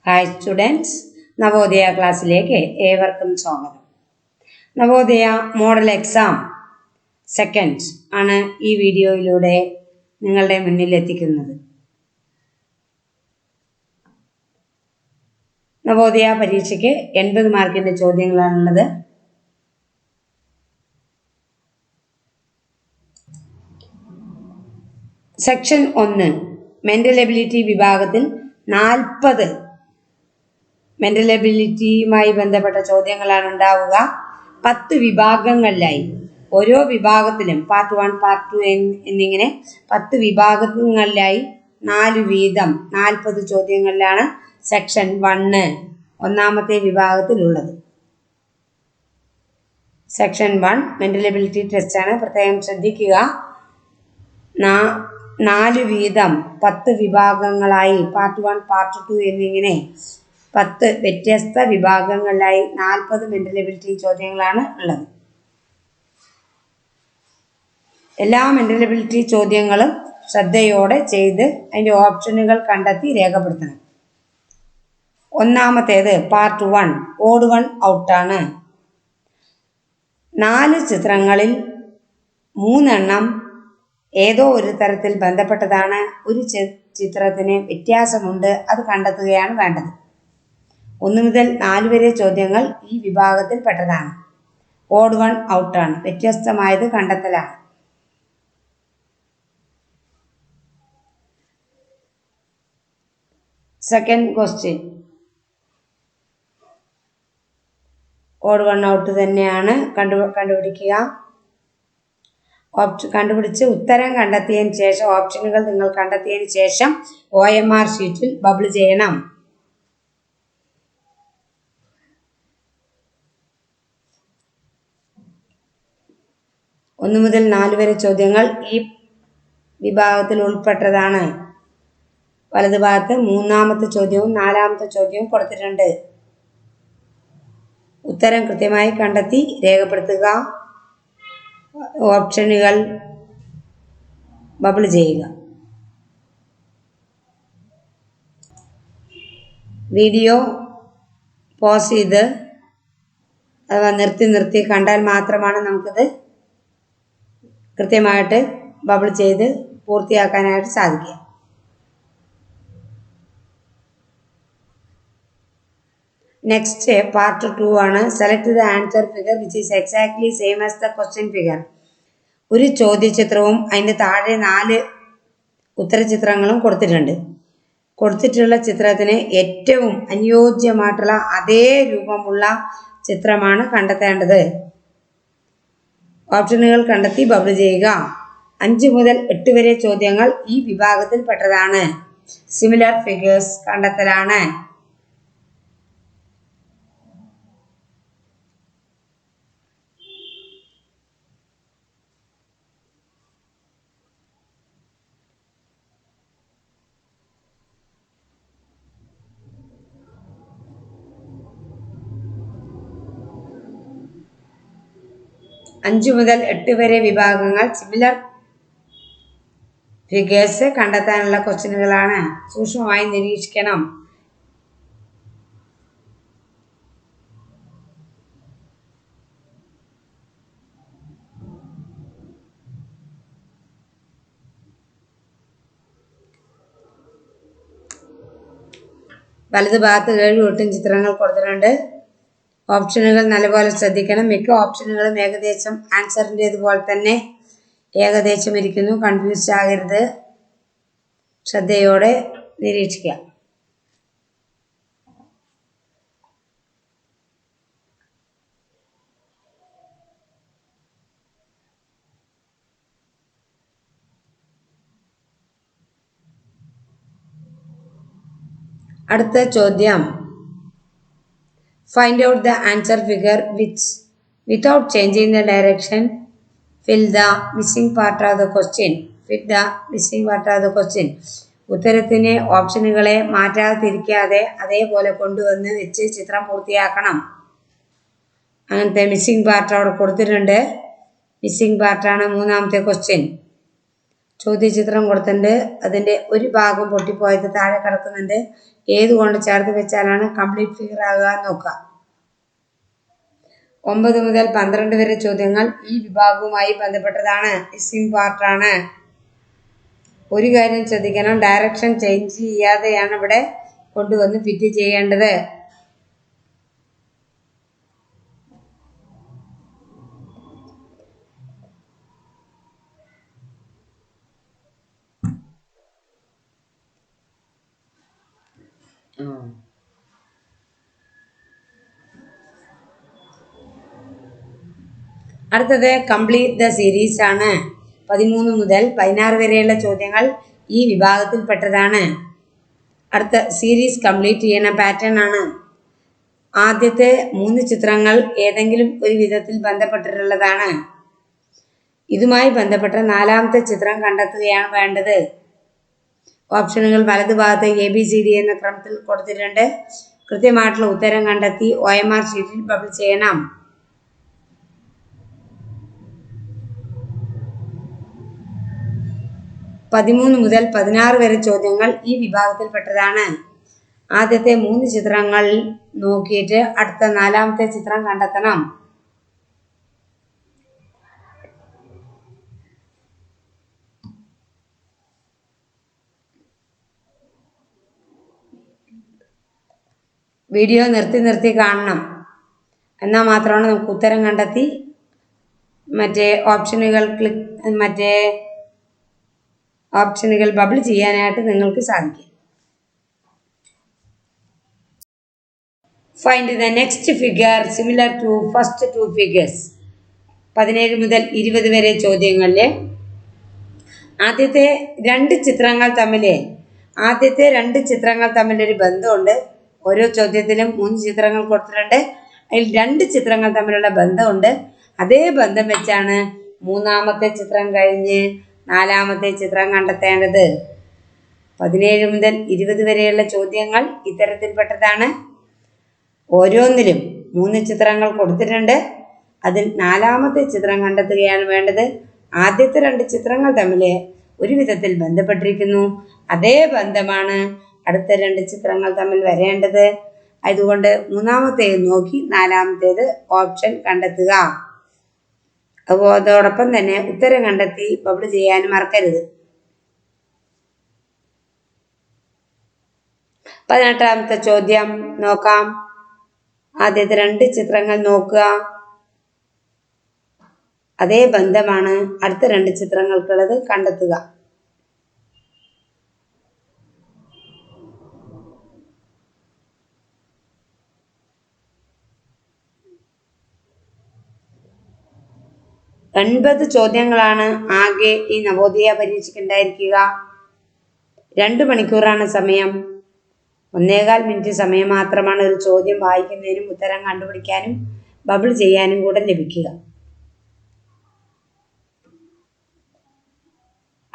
Hi students, Navodaya ക്ലാസ്സിലേക്ക് ഏവർക്കും സ്വാഗതം. നവോദയ മോഡൽ എക്സാം സെക്കൻഡ് ആണ് ഈ വീഡിയോയിലൂടെ നിങ്ങളുടെ മുന്നിൽ എത്തിക്കുന്നത്. നവോദയ പരീക്ഷയ്ക്ക് 80 മാർക്കിൻ്റെ ചോദ്യങ്ങളാണുള്ളത്. സെക്ഷൻ 1 മെൻ്റൽ എബിലിറ്റി വിഭാഗത്തിൽ 40 മെൻ്റൽ എബിലിറ്റിയുമായി ബന്ധപ്പെട്ട ചോദ്യങ്ങളാണ് ഉണ്ടാവുക. 10 വിഭാഗങ്ങളിലായി ഓരോ വിഭാഗത്തിലും പാർട്ട് 1, പാർട്ട് 2 എന്നിങ്ങനെ 10 വിഭാഗങ്ങളിലായി 4 വീതം 40 ചോദ്യങ്ങളിലാണ് സെക്ഷൻ 1 ഒന്നാമത്തെ വിഭാഗത്തിലുള്ളത്. സെക്ഷൻ 1 മെൻ്റൽ എബിലിറ്റി ടെസ്റ്റാണ്. പ്രത്യേകം ശ്രദ്ധിക്കുക. 4 വീതം 10 വിഭാഗങ്ങളായി പാർട്ട് 1, പാർട്ട് 2 എന്നിങ്ങനെ 10 വ്യത്യസ്ത വിഭാഗങ്ങളിലായി 40 മെൻ്റൽ എബിലിറ്റി ചോദ്യങ്ങളാണ് ഉള്ളത്. എല്ലാ മെൻ്റൽ എബിലിറ്റി ചോദ്യങ്ങളും ശ്രദ്ധയോടെ ചെയ്ത് അതിൻ്റെ ഓപ്ഷനുകൾ കണ്ടെത്തി രേഖപ്പെടുത്തണം. ഒന്നാമത്തേത് പാർട്ട് 1 ഓഡ് 1 ഔട്ടാണ്. 4 ചിത്രങ്ങളിൽ 3 എണ്ണം ഏതോ ഒരു തരത്തിൽ ബന്ധപ്പെട്ടതാണ്. ഒരു ചിത്രത്തിന് വ്യത്യാസമുണ്ട്, അത് കണ്ടെത്തുകയാണ് വേണ്ടത്. 1 മുതൽ 4 വരെ ചോദ്യങ്ങൾ ഈ വിഭാഗത്തിൽ പെട്ടതാണ്. ഓഡ് 1 ഔട്ടാണ്. വ്യത്യസ്തമായത് കണ്ടെത്തലാണ്. സെക്കൻഡ് ക്വസ്റ്റ്യൻ ഓഡ് 1 ഔട്ട് തന്നെയാണ്. കണ്ടുപിടിക്കുക. കണ്ടുപിടിച്ച് ഉത്തരം കണ്ടെത്തിയതിന് ശേഷം ഓപ്ഷനുകൾ നിങ്ങൾ കണ്ടെത്തിയതിന് ശേഷം OMR ഷീറ്റിൽ ബബിൾ ചെയ്യണം. ഒന്ന് മുതൽ 4 വരെ ചോദ്യങ്ങൾ ഈ വിഭാഗത്തിൽ ഉൾപ്പെട്ടതാണ്. വലതുഭാഗത്ത് 3-ാമത്തെ ചോദ്യവും 4-ാമത്തെ ചോദ്യവും കൊടുത്തിട്ടുണ്ട്. ഉത്തരം കൃത്യമായി കണ്ടെത്തി രേഖപ്പെടുത്തുക. ഓപ്ഷനുകൾ ബബിൾ ചെയ്യുക. വീഡിയോ പോസ് ചെയ്ത് അഥവാ നിർത്തി കണ്ടാൽ മാത്രമാണ് നമുക്കിത് കൃത്യമായിട്ട് ബബിൾ ചെയ്ത് പൂർത്തിയാക്കാനായിട്ട് സാധിക്കുക. നെക്സ്റ്റ് പാർട്ട് 2 ആണ്. Select the answer figure which is exactly same as the question figure. ഒരു ചോദ്യചിത്രവും അതിൻ്റെ താഴെ 4 ഉത്തരചിത്രങ്ങളും കൊടുത്തിട്ടുണ്ട്. കൊടുത്തിട്ടുള്ള ചിത്രത്തിന് ഏറ്റവും അനുയോജ്യമായിട്ടുള്ള അതേ രൂപമുള്ള ചിത്രമാണ് കണ്ടെത്തേണ്ടത്. ഓപ്ഷനുകൾ കണ്ടെത്തി ബബിൾ ചെയ്യുക. 5 മുതൽ 8 വരെ ചോദ്യങ്ങൾ ഈ വിഭാഗത്തിൽ പെട്ടതാണ്. സിമിലർ ഫിഗേഴ്സ് കണ്ടെത്തലാണ്. അഞ്ച് മുതൽ 8 വരെ വിഭാഗങ്ങൾ സിമിലർ ഫിഗേഴ്സ് കണ്ടെത്താനുള്ള ക്വസ്റ്റ്യനുകളാണ്. സൂക്ഷ്മമായി നിരീക്ഷിക്കണം. വലതുഭാഗത്ത് 7-8 ചിത്രങ്ങൾ കൊടുത്തിട്ടുണ്ട്. ഓപ്ഷനുകൾ നല്ലപോലെ ശ്രദ്ധിക്കണം. മിക്ക ഓപ്ഷനുകളും ഏകദേശം ആൻസറിൻ്റേതുപോലെ തന്നെ ഏകദേശം ഇരിക്കുന്നു. കൺഫ്യൂസ് ആകരുത്. ശ്രദ്ധയോടെ നിരീക്ഷിക്കുക. അടുത്ത ചോദ്യം. Find out the answer figure which, without changing the direction, fill the missing part of the question. Fit the missing part of the question. ഉത്തരത്തിന് ഓപ്ഷനുകളെ മാറ്റാതെ തിരിക്കാതെ അതേപോലെ കൊണ്ടുവന്ന് വെച്ച് ചിത്രം പൂർത്തിയാക്കണം. അങ്ങനത്തെ മിസ്സിംഗ് പാർട്ട് അവിടെ കൊടുത്തിട്ടുണ്ട്. മിസ്സിംഗ് പാർട്ടാണ് 3-ാമത്തെ ക്വസ്റ്റ്യൻ. ചോദ്യചിത്രം കൊടുത്തിട്ടുണ്ട്. അതിൻ്റെ ഒരു ഭാഗം പൊട്ടിപ്പോയത് താഴെ കിടക്കുന്നുണ്ട്. ഏതുകൊണ്ട് ചേർത്ത് വെച്ചാലാണ് കംപ്ലീറ്റ് ഫിഗർ ആകുക എന്ന് നോക്കുക. 9 മുതൽ 12 വരെ ചോദ്യങ്ങൾ ഈ വിഭാഗവുമായി ബന്ധപ്പെട്ടതാണ്. മിസ്സിംഗ് പാർട്ടാണ്. ഒരു കാര്യം ശ്രദ്ധിക്കണം, ഡയറക്ഷൻ ചേഞ്ച് ചെയ്യാതെയാണ് ഇവിടെ കൊണ്ടുവന്ന് ഫിറ്റ് ചെയ്യേണ്ടത്. അടുത്തത് കംപ്ലീറ്റ് ദ സീരീസ് ആണ്. 13 മുതൽ 16 വരെയുള്ള ചോദ്യങ്ങൾ ഈ വിഭാഗത്തിൽപ്പെട്ടതാണ്. അടുത്ത സീരീസ് കംപ്ലീറ്റ് ചെയ്യുന്ന പാറ്റേൺ ആണ്. ആദ്യത്തെ 3 ചിത്രങ്ങൾ ഏതെങ്കിലും ഒരു വിധത്തിൽ ബന്ധപ്പെട്ടിട്ടുള്ളതാണ്. ഇതുമായി ബന്ധപ്പെട്ട 4ാമത്തെ ചിത്രം കണ്ടെത്തുകയാണ് വേണ്ടത്. ഓപ്ഷനുകൾ വലതുഭാഗത്ത് ABCD എന്ന ക്രമത്തിൽ കൊടുത്തിട്ടുണ്ട്. കൃത്യമായിട്ടുള്ള ഉത്തരം കണ്ടെത്തി OMR ഷീറ്റിൽ പബ്ലിഷ് ചെയ്യണം. പതിമൂന്ന് മുതൽ 16 വരെ ചോദ്യങ്ങൾ ഈ വിഭാഗത്തിൽപ്പെട്ടതാണ്. ആദ്യത്തെ 3 ചിത്രങ്ങൾ നോക്കിയിട്ട് അടുത്ത 4ാമത്തെ ചിത്രം കണ്ടെത്തണം. വീഡിയോ നിർത്തി കാണണം. എന്നാൽ മാത്രമാണ് നമുക്ക് ഉത്തരം കണ്ടെത്തി ഓപ്ഷനുകൾ ബബിൾ ചെയ്യാനായിട്ട് നിങ്ങൾക്ക് സാധിക്കും. Find the next figure similar to first 2 figures. 17 മുതൽ 20 വരെ ചോദ്യങ്ങളിൽ ആദ്യത്തെ രണ്ട് ചിത്രങ്ങൾ തമ്മിലൊരു ബന്ധമുണ്ട്. ഓരോ ചോദ്യത്തിലും 3 ചിത്രങ്ങൾ കൊടുത്തിട്ടുണ്ട്. അതിൽ 2 ചിത്രങ്ങൾ തമ്മിലുള്ള ബന്ധമുണ്ട്. അതേ ബന്ധം വെച്ചാണ് 3ാമത്തെ ചിത്രം കഴിഞ്ഞ് 4ാമത്തെ ചിത്രം കണ്ടെത്തേണ്ടത്. 17 മുതൽ 20 വരെയുള്ള ചോദ്യങ്ങൾ ഇത്തരത്തിൽപ്പെട്ടതാണ്. ഓരോന്നിലും 3 ചിത്രങ്ങൾ കൊടുത്തിട്ടുണ്ട്. അതിൽ 4ാമത്തെ ചിത്രം കണ്ടെത്തുകയാണ് വേണ്ടത്. ആദ്യത്തെ 2 ചിത്രങ്ങൾ തമ്മിൽ ഒരു വിധത്തിൽ ബന്ധപ്പെട്ടിരിക്കുന്നു. അതേ ബന്ധമാണ് അടുത്ത 2 ചിത്രങ്ങൾ തമ്മിൽ വരേണ്ടത്. അതുകൊണ്ട് 3ാമത്തേത് നോക്കി 4ാമത്തേത് ഓപ്ഷൻ കണ്ടെത്തുക. അതോടൊപ്പം തന്നെ ഉത്തരം കണ്ടെത്തി ബബിൾ ചെയ്യാനും മറക്കരുത്. 18ാമത്തെ ചോദ്യം നോക്കാം. ആദ്യത്തെ 2 ചിത്രങ്ങൾ നോക്കുക. അതേ ബന്ധമാണ് അടുത്ത 2 ചിത്രങ്ങൾക്കുള്ളത്. കണ്ടെത്തുക. ഒൻപത് ചോദ്യങ്ങളാണ് ആകെ ഈ നവോദയ പരീക്ഷയ്ക്ക് ഉണ്ടായിരിക്കുക. 2 മണിക്കൂറാണ് സമയം. 1.25 മിനിറ്റ് സമയം മാത്രമാണ് ഒരു ചോദ്യം വായിക്കുന്നതിനും ഉത്തരം കണ്ടുപിടിക്കാനും ബബിൾ ചെയ്യാനും കൂടെ ലഭിക്കുക.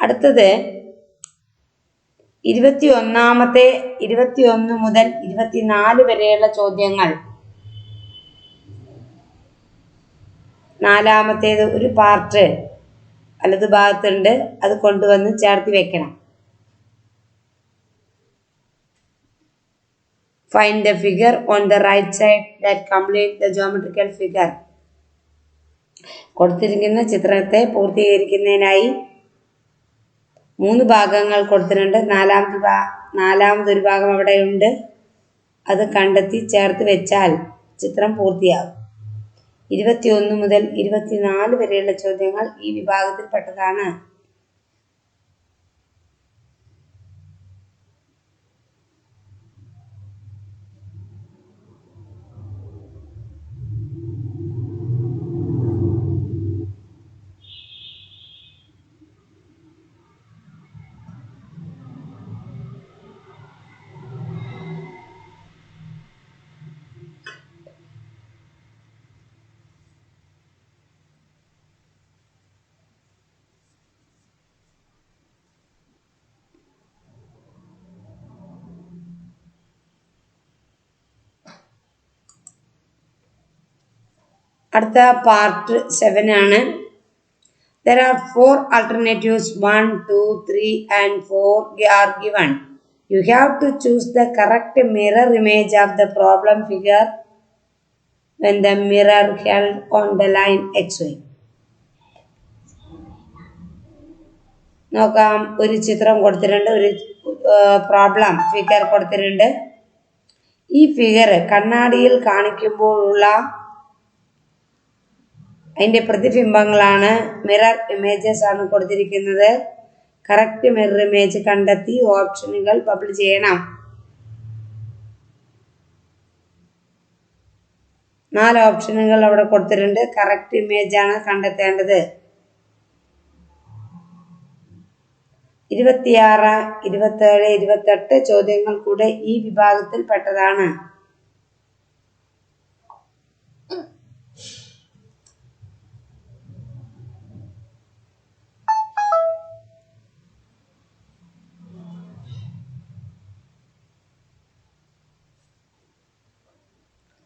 അടുത്തത് 21 മുതൽ 24 വരെയുള്ള ചോദ്യങ്ങൾ. 4ാമത്തേത് ഒരു പാർട്ട് വലതുഭാഗത്തുണ്ട്. അത് കൊണ്ടുവന്ന് ചേർത്ത് വെക്കണം. Find the figure on the right side that complete the geometrical figure. കൊടുത്തിരിക്കുന്ന ചിത്രത്തെ പൂർത്തീകരിക്കുന്നതിനായി 3 ഭാഗങ്ങൾ കൊടുത്തിട്ടുണ്ട്. നാലാമതൊരു ഭാഗം അവിടെയുണ്ട്. അത് കണ്ടെത്തി ചേർത്ത് വെച്ചാൽ ചിത്രം പൂർത്തിയാകും. 21 മുതൽ 24 വരെയുള്ള ചോദ്യങ്ങൾ ഈ വിഭാഗത്തിൽപ്പെട്ടതാണ്. അടുത്ത പാർട്ട് 7 ആണ്. There are 4 alternatives, 1, 2, 3 and 4 are given. You have to choose the correct mirror image of the problem figure when the mirror held on the line XY. നോക്കാം, ഒരു ചിത്രം കൊടുത്തിട്ടുണ്ട്, ഒരു പ്രോബ്ലം ഫിഗർ കൊടുത്തിട്ടുണ്ട്. ഈ ഫിഗർ കണ്ണാടിയിൽ കാണിക്കുമ്പോഴുള്ള അതിൻ്റെ പ്രതിബിംബങ്ങളാണ്, മിറർ ഇമേജസ് ആണ് കൊടുത്തിരിക്കുന്നത്. കറക്റ്റ് മിറർ ഇമേജ് കണ്ടെത്തി ഓപ്ഷനുകൾ ബബിൾ ചെയ്യണം. 4 ഓപ്ഷനുകൾ അവിടെ കൊടുത്തിട്ടുണ്ട്. കറക്റ്റ് ഇമേജ് ആണ് കണ്ടെത്തേണ്ടത്. 26, 27, 28 ചോദ്യങ്ങൾ കൂടെ ഈ വിഭാഗത്തിൽ പെട്ടതാണ്.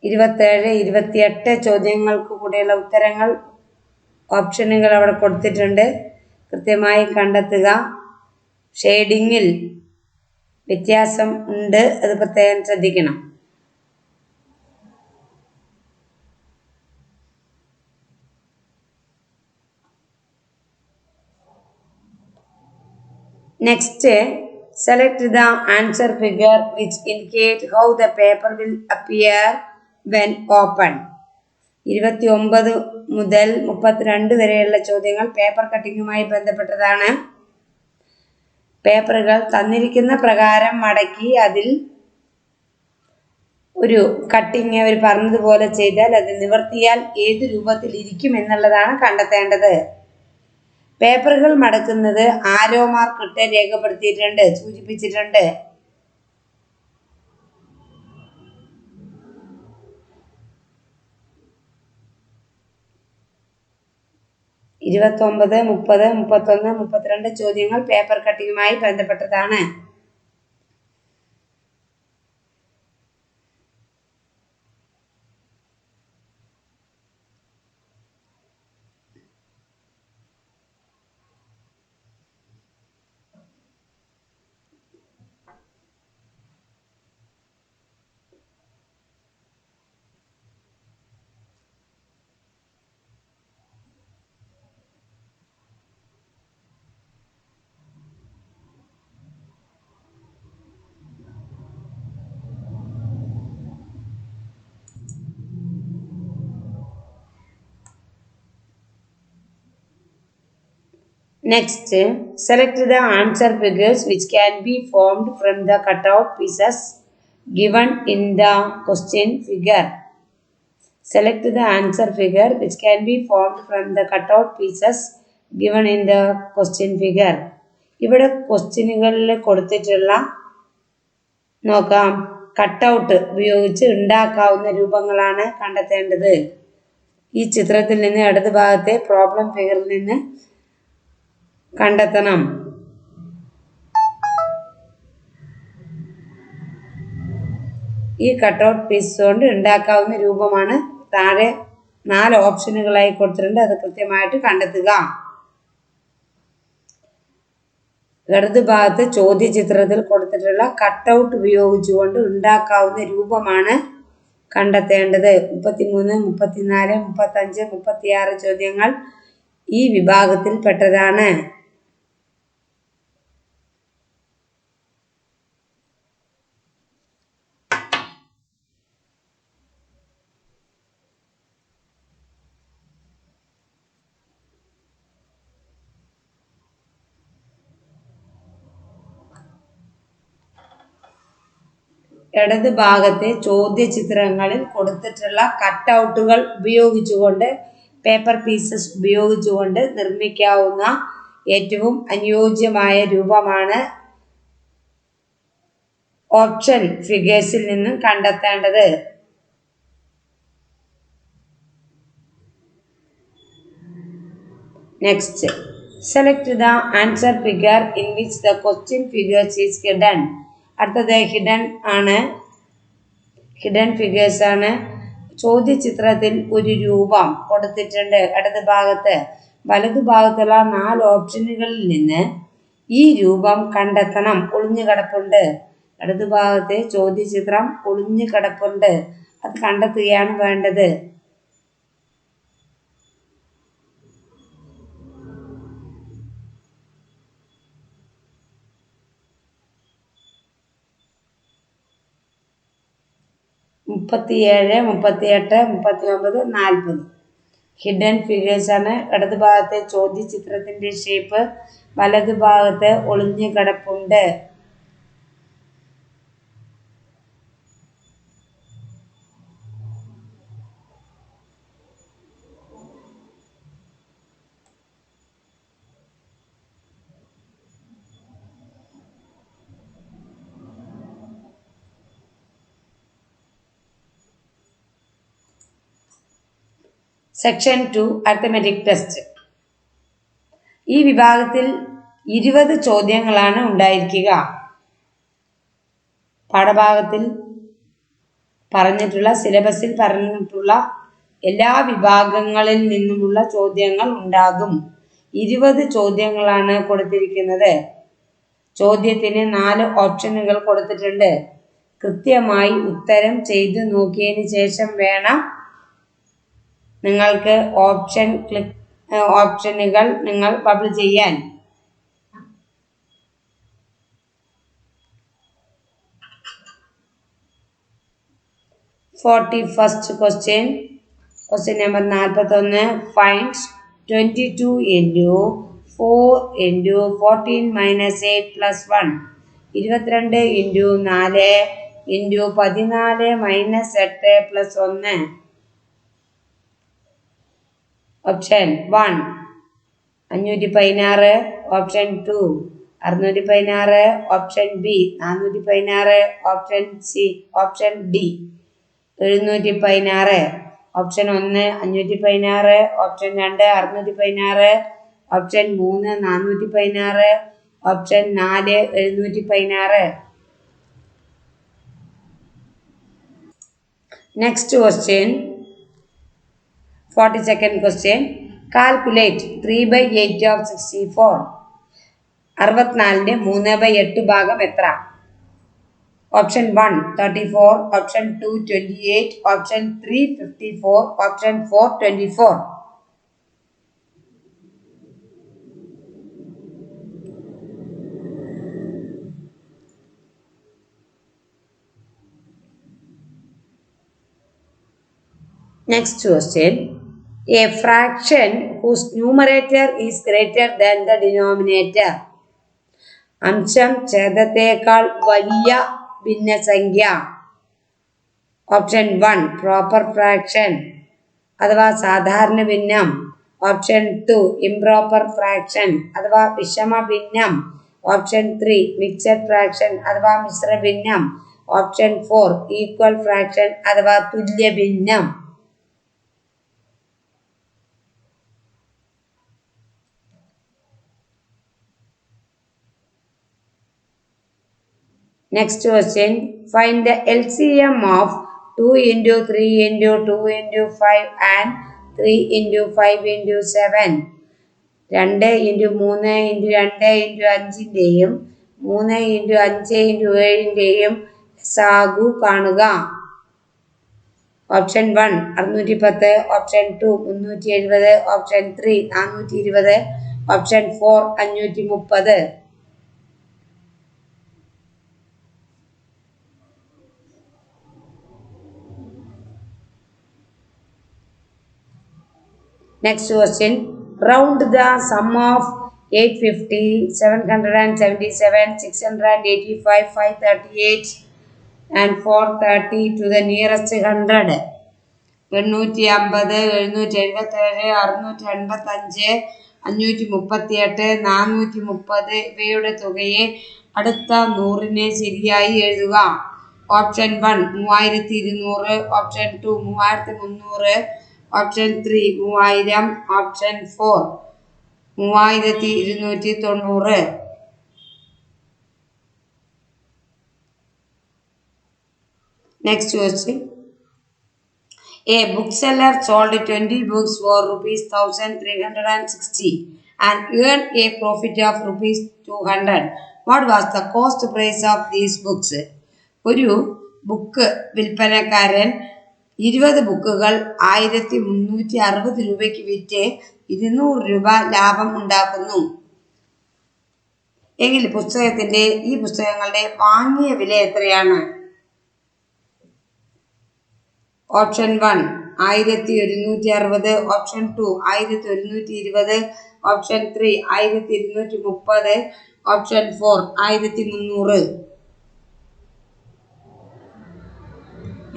ഇരുപത്തേഴ് 28 ചോദ്യങ്ങൾക്ക് കൂടെയുള്ള ഉത്തരങ്ങൾ ഓപ്ഷനുകൾ അവിടെ കൊടുത്തിട്ടുണ്ട്. കൃത്യമായി കണ്ടെത്തുക. ഷെയ്ഡിങ്ങിൽ വ്യത്യാസം ഉണ്ട്, അത് പ്രത്യേകം ശ്രദ്ധിക്കണം. Next, select the answer figure which indicate how the paper will appear when open. 29 മുതൽ 32 വരെയുള്ള ചോദ്യങ്ങൾ പേപ്പർ കട്ടിങ്ങുമായി ബന്ധപ്പെട്ടതാണ്. പേപ്പറുകൾ തന്നിരിക്കുന്ന പ്രകാരം മടക്കി അതിൽ ഒരു കട്ടിങ് അവർ പറഞ്ഞതുപോലെ ചെയ്താൽ അത് നിവർത്തിയാൽ ഏത് രൂപത്തിൽ ഇരിക്കും എന്നുള്ളതാണ് കണ്ടെത്തേണ്ടത്. പേപ്പറുകൾ മടക്കുന്നത് ആരോ മാർക്ക് ഇട്ട് രേഖപ്പെടുത്തിയിട്ടുണ്ട്, സൂചിപ്പിച്ചിട്ടുണ്ട്. 29, 30, 31, 32 ചോദ്യങ്ങൾ പേപ്പർ കട്ടിങ്ങുമായി ബന്ധപ്പെട്ടതാണ്. Next, select the answer figures which can be formed from the cutout pieces given in the question figure. Select the answer figure which can be formed from the cutout pieces given in the question figure. ഇവിടെ ക്വസ്റ്റ്യനുകളിൽ കൊടുത്തിട്ടുള്ള നോക്കാം, cutout ഉപയോഗിച്ച് ഉണ്ടാക്കാവുന്ന രൂപങ്ങളാണ് കണ്ടെത്തേണ്ടത്. ഈ ചിത്രത്തിൽ നിന്ന് ഇടത് ഭാഗത്തെ പ്രോബ്ലം ഫിഗറിൽ നിന്ന് കണ്ടെത്തണം. ഈ കട്ടൗട്ട് പീസ് കൊണ്ട് ഉണ്ടാക്കാവുന്ന രൂപമാണ് താഴെ 4 ഓപ്ഷനുകളായി കൊടുത്തിട്ടുണ്ട്, അത് കൃത്യമായിട്ട് കണ്ടെത്തുക. ഇടത് ഭാഗത്ത് ചോദ്യചിത്രത്തിൽ കൊടുത്തിട്ടുള്ള കട്ടൗട്ട് ഉപയോഗിച്ചുകൊണ്ട് ഉണ്ടാക്കാവുന്ന രൂപമാണ് കണ്ടെത്തേണ്ടത്. 33, 34, 35, 36 ചോദ്യങ്ങൾ ഈ വിഭാഗത്തിൽ പെട്ടതാണ്. ഇടത് ഭാഗത്തെ ചോദ്യചിത്രങ്ങളിൽ കൊടുത്തിട്ടുള്ള കട്ടൗട്ടുകൾ ഉപയോഗിച്ചുകൊണ്ട്, പേപ്പർ പീസസ് ഉപയോഗിച്ചുകൊണ്ട് നിർമ്മിക്കാവുന്ന ഏറ്റവും അനുയോജ്യമായ രൂപമാണ് ഓപ്ഷൻ ഫിഗേഴ്സിൽ നിന്നും കണ്ടെത്തേണ്ടത്. Next, select the answer figure in which the question figures is hidden. അടുത്തത് ഹിഡൻ ആണ്, ഹിഡൻ ഫിഗേഴ്സ് ആണ്. ചോദ്യചിത്രത്തിൽ ഒരു രൂപം കൊടുത്തിട്ടുണ്ട് ഇടത് ഭാഗത്ത്. വലതുഭാഗത്തുള്ള 4 ഓപ്ഷനുകളിൽ നിന്ന് ഈ രൂപം കണ്ടെത്തണം. ഒളിഞ്ഞു കിടപ്പുണ്ട്. ഇടതുഭാഗത്തെ ചോദ്യചിത്രം ഒളിഞ്ഞു കിടപ്പുണ്ട്. അത് കണ്ടെത്തുകയാണ് വേണ്ടത്. മുപ്പത്തിയേഴ്, 38, 39, 40 ഹിഡൻ ഫിഗേഴ്സ് ആണ്. ഇടതുഭാഗത്തെ ചോദ്യചിത്രത്തിന്റെ ഷേപ്പ്, വലതുഭാഗത്ത് ഒളിഞ്ഞു കിടപ്പുണ്ട്. Section 2 arithmetic test. ഈ വിഭാഗത്തിൽ 20 ചോദ്യങ്ങളാണ് ഉണ്ടായിരിക്കുക. പാഠഭാഗത്തിൽ പറഞ്ഞിട്ടുള്ള സിലബസിൽ പറഞ്ഞിട്ടുള്ള എല്ലാ വിഭാഗങ്ങളിൽ നിന്നുമുള്ള ചോദ്യങ്ങൾ ഉണ്ടാകും. 20 ചോദ്യങ്ങളാണ് കൊടുത്തിരിക്കുന്നത്. ചോദ്യത്തിന് 4 ഓപ്ഷനുകൾ കൊടുത്തിട്ടുണ്ട്. കൃത്യമായി ഉത്തരം ചെയ്തു നോക്കിയതിന് ശേഷം വേണം നിങ്ങൾക്ക് ഓപ്ഷനുകൾ നിങ്ങൾ ബബിൾ ചെയ്യാൻ. First question number 41. Find 22 into 4 into 14 minus 8 plus 1. 22 into 4 into 14 minus 8 plus 1. Option 1 516, option 2 616, option B 416, option C option D 716. Option 1 516, option 2 616, option 3 416, option 4 716. Next question 42nd question. Calculate 3/8 of 64. 64ന്റെ 3/8 ഭാഗം എത്ര? Option 1 34, option 2 28, option 3 54, option 4 24. Next question. A fraction whose numerator is greater than the denominator. അംശം ഛേദത്തേക്കാൾ വലിയ ഭിന്നസംഖ്യ. Option 1 proper fraction അഥവാ സാധാരണ ഭിന്നം. Option 2 improper fraction അഥവാ വിഷമ ഭിന്നം. Option 3 mixed fraction അഥവാ Mishra ഭിന്നം. Option 4 equal fraction അഥവാ തുല്യ ഭിന്നം. Next question. Find the LCM of 2 into 3 into 2 into 5 and 3 into 5 into 7. 2 into 3 into 2 into 5ന്റെയും 3 into 5 into 7ന്റെയും സാഗു കാണുക. Option 1 610, option 2 370, option 3 420, option 4 530. Next question. Round the sum of 850, 777, 685, 538 and 430 to the nearest 100. 850, 777, 685, 538, 430 ഇവയുടെ തുകയെ അടുത്ത 100നെ ശരിയായി എഴുതുക. Option 1 3200, option 2 3300, option 3 3000, option 4 3290. Next question. A bookseller sold 20 books for rupees 1360 and earned a profit of rupees 200. What was the cost price of these books? ഒരു book വിൽപ്പനക്കാരൻ 20 ബുക്കുകൾ 1360 രൂപയ്ക്ക് വിറ്റ് 200 രൂപ ലാഭം ഉണ്ടാക്കുന്നു. എങ്കിൽ ഈ പുസ്തകങ്ങളുടെ വാങ്ങിയ വില എത്രയാണ്? Option 1 1160, option 2 1120, option 3 1230, option 4 1300.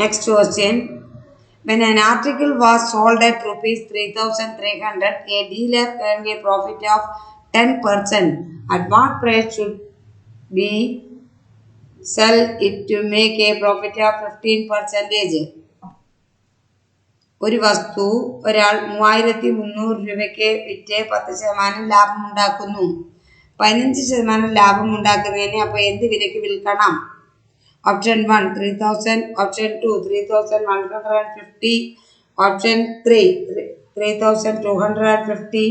Next question. When an article was sold at rupees 3300, a dealer earned a profit of 10%. At what price should we sell it to make a profit of 15%? ഒരു വസ്തു ഒരാൾ 3300 രൂപയ്ക്ക് വിറ്റ് 10% ലാഭം ഉണ്ടാക്കുന്നു. 15% ലാഭം ഉണ്ടാക്കുന്നതിന് അപ്പോൾ എന്ത് വിലയ്ക്ക് വിൽക്കണം? Option 1 3000, option 2 3150, option 3 3250,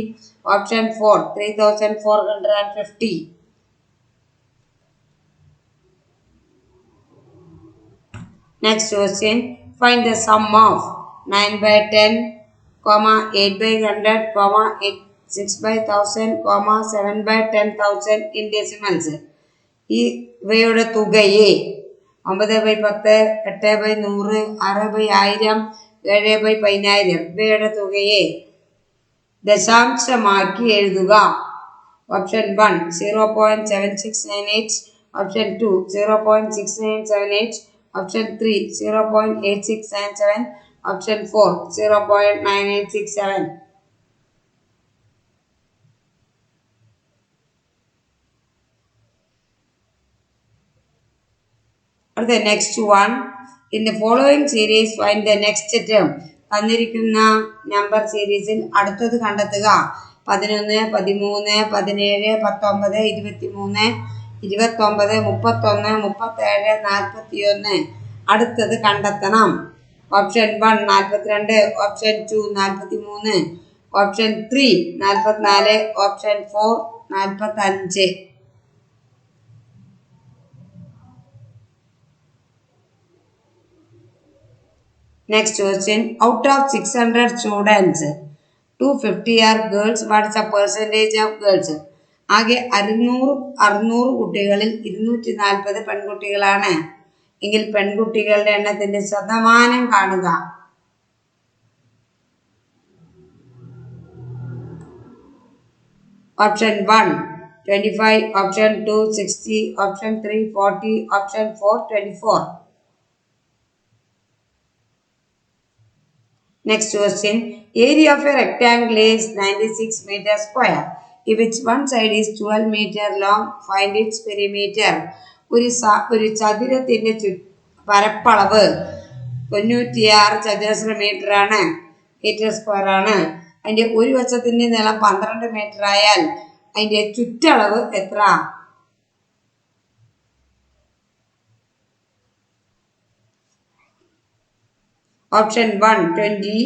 option 4 3450. Next question. Find the sum of 9 by 10, 8 by 100, 6 by 1000, 7 by 10,000 in decimals. ഇവയുടെ തുകയെ 9 by 10, 8 by 100, 6 by 1000, 7 by 10000 ഇവയുടെ തുകയെ ദശാംശമാക്കി എഴുതുക. Option 1 0.7698, option 2 0.6978, option 3 0.8697, option 4 0.9867. The next one. In the following series, find the next term. തന്നിരിക്കുന്ന number സീരീസിൽ അടുത്തത് കണ്ടെത്തുക. 11, 13, 17, 19, 23, 29, 31, 37, 41. അടുത്തത് കണ്ടെത്തണം. Option 1 42, option 2 43, option 3 44, option 4 45. Next question. Out of 600 students, 250 are girls. What is the percentage of girls? ആകെ 600 കുട്ടികളിൽ 240 പെൺകുട്ടികളാണ്. എങ്കിൽ പെൺകുട്ടികളുടെ എണ്ണത്തിന്റെ ശതമാനം കാണുക. Option 1 25, option 2 60, option 3 40, option 4 24. Next question. Area of a rectangle is 96 meters square. If its one side is 12 meter long, find its perimeter. ഒരു ചതുരത്തിന്റെ പരപ്പളവ് 96 ചതുരശ്ര മീറ്റർ ആണ്, മീറ്റർ സ്ക്വയർ ആണ്. അതിന്റെ ഒരു വശത്തിന്റെ നീളം 12 മീറ്റർ ആയാൽ അതിന്റെ ചുറ്റളവ് എത്ര? Option 1 20,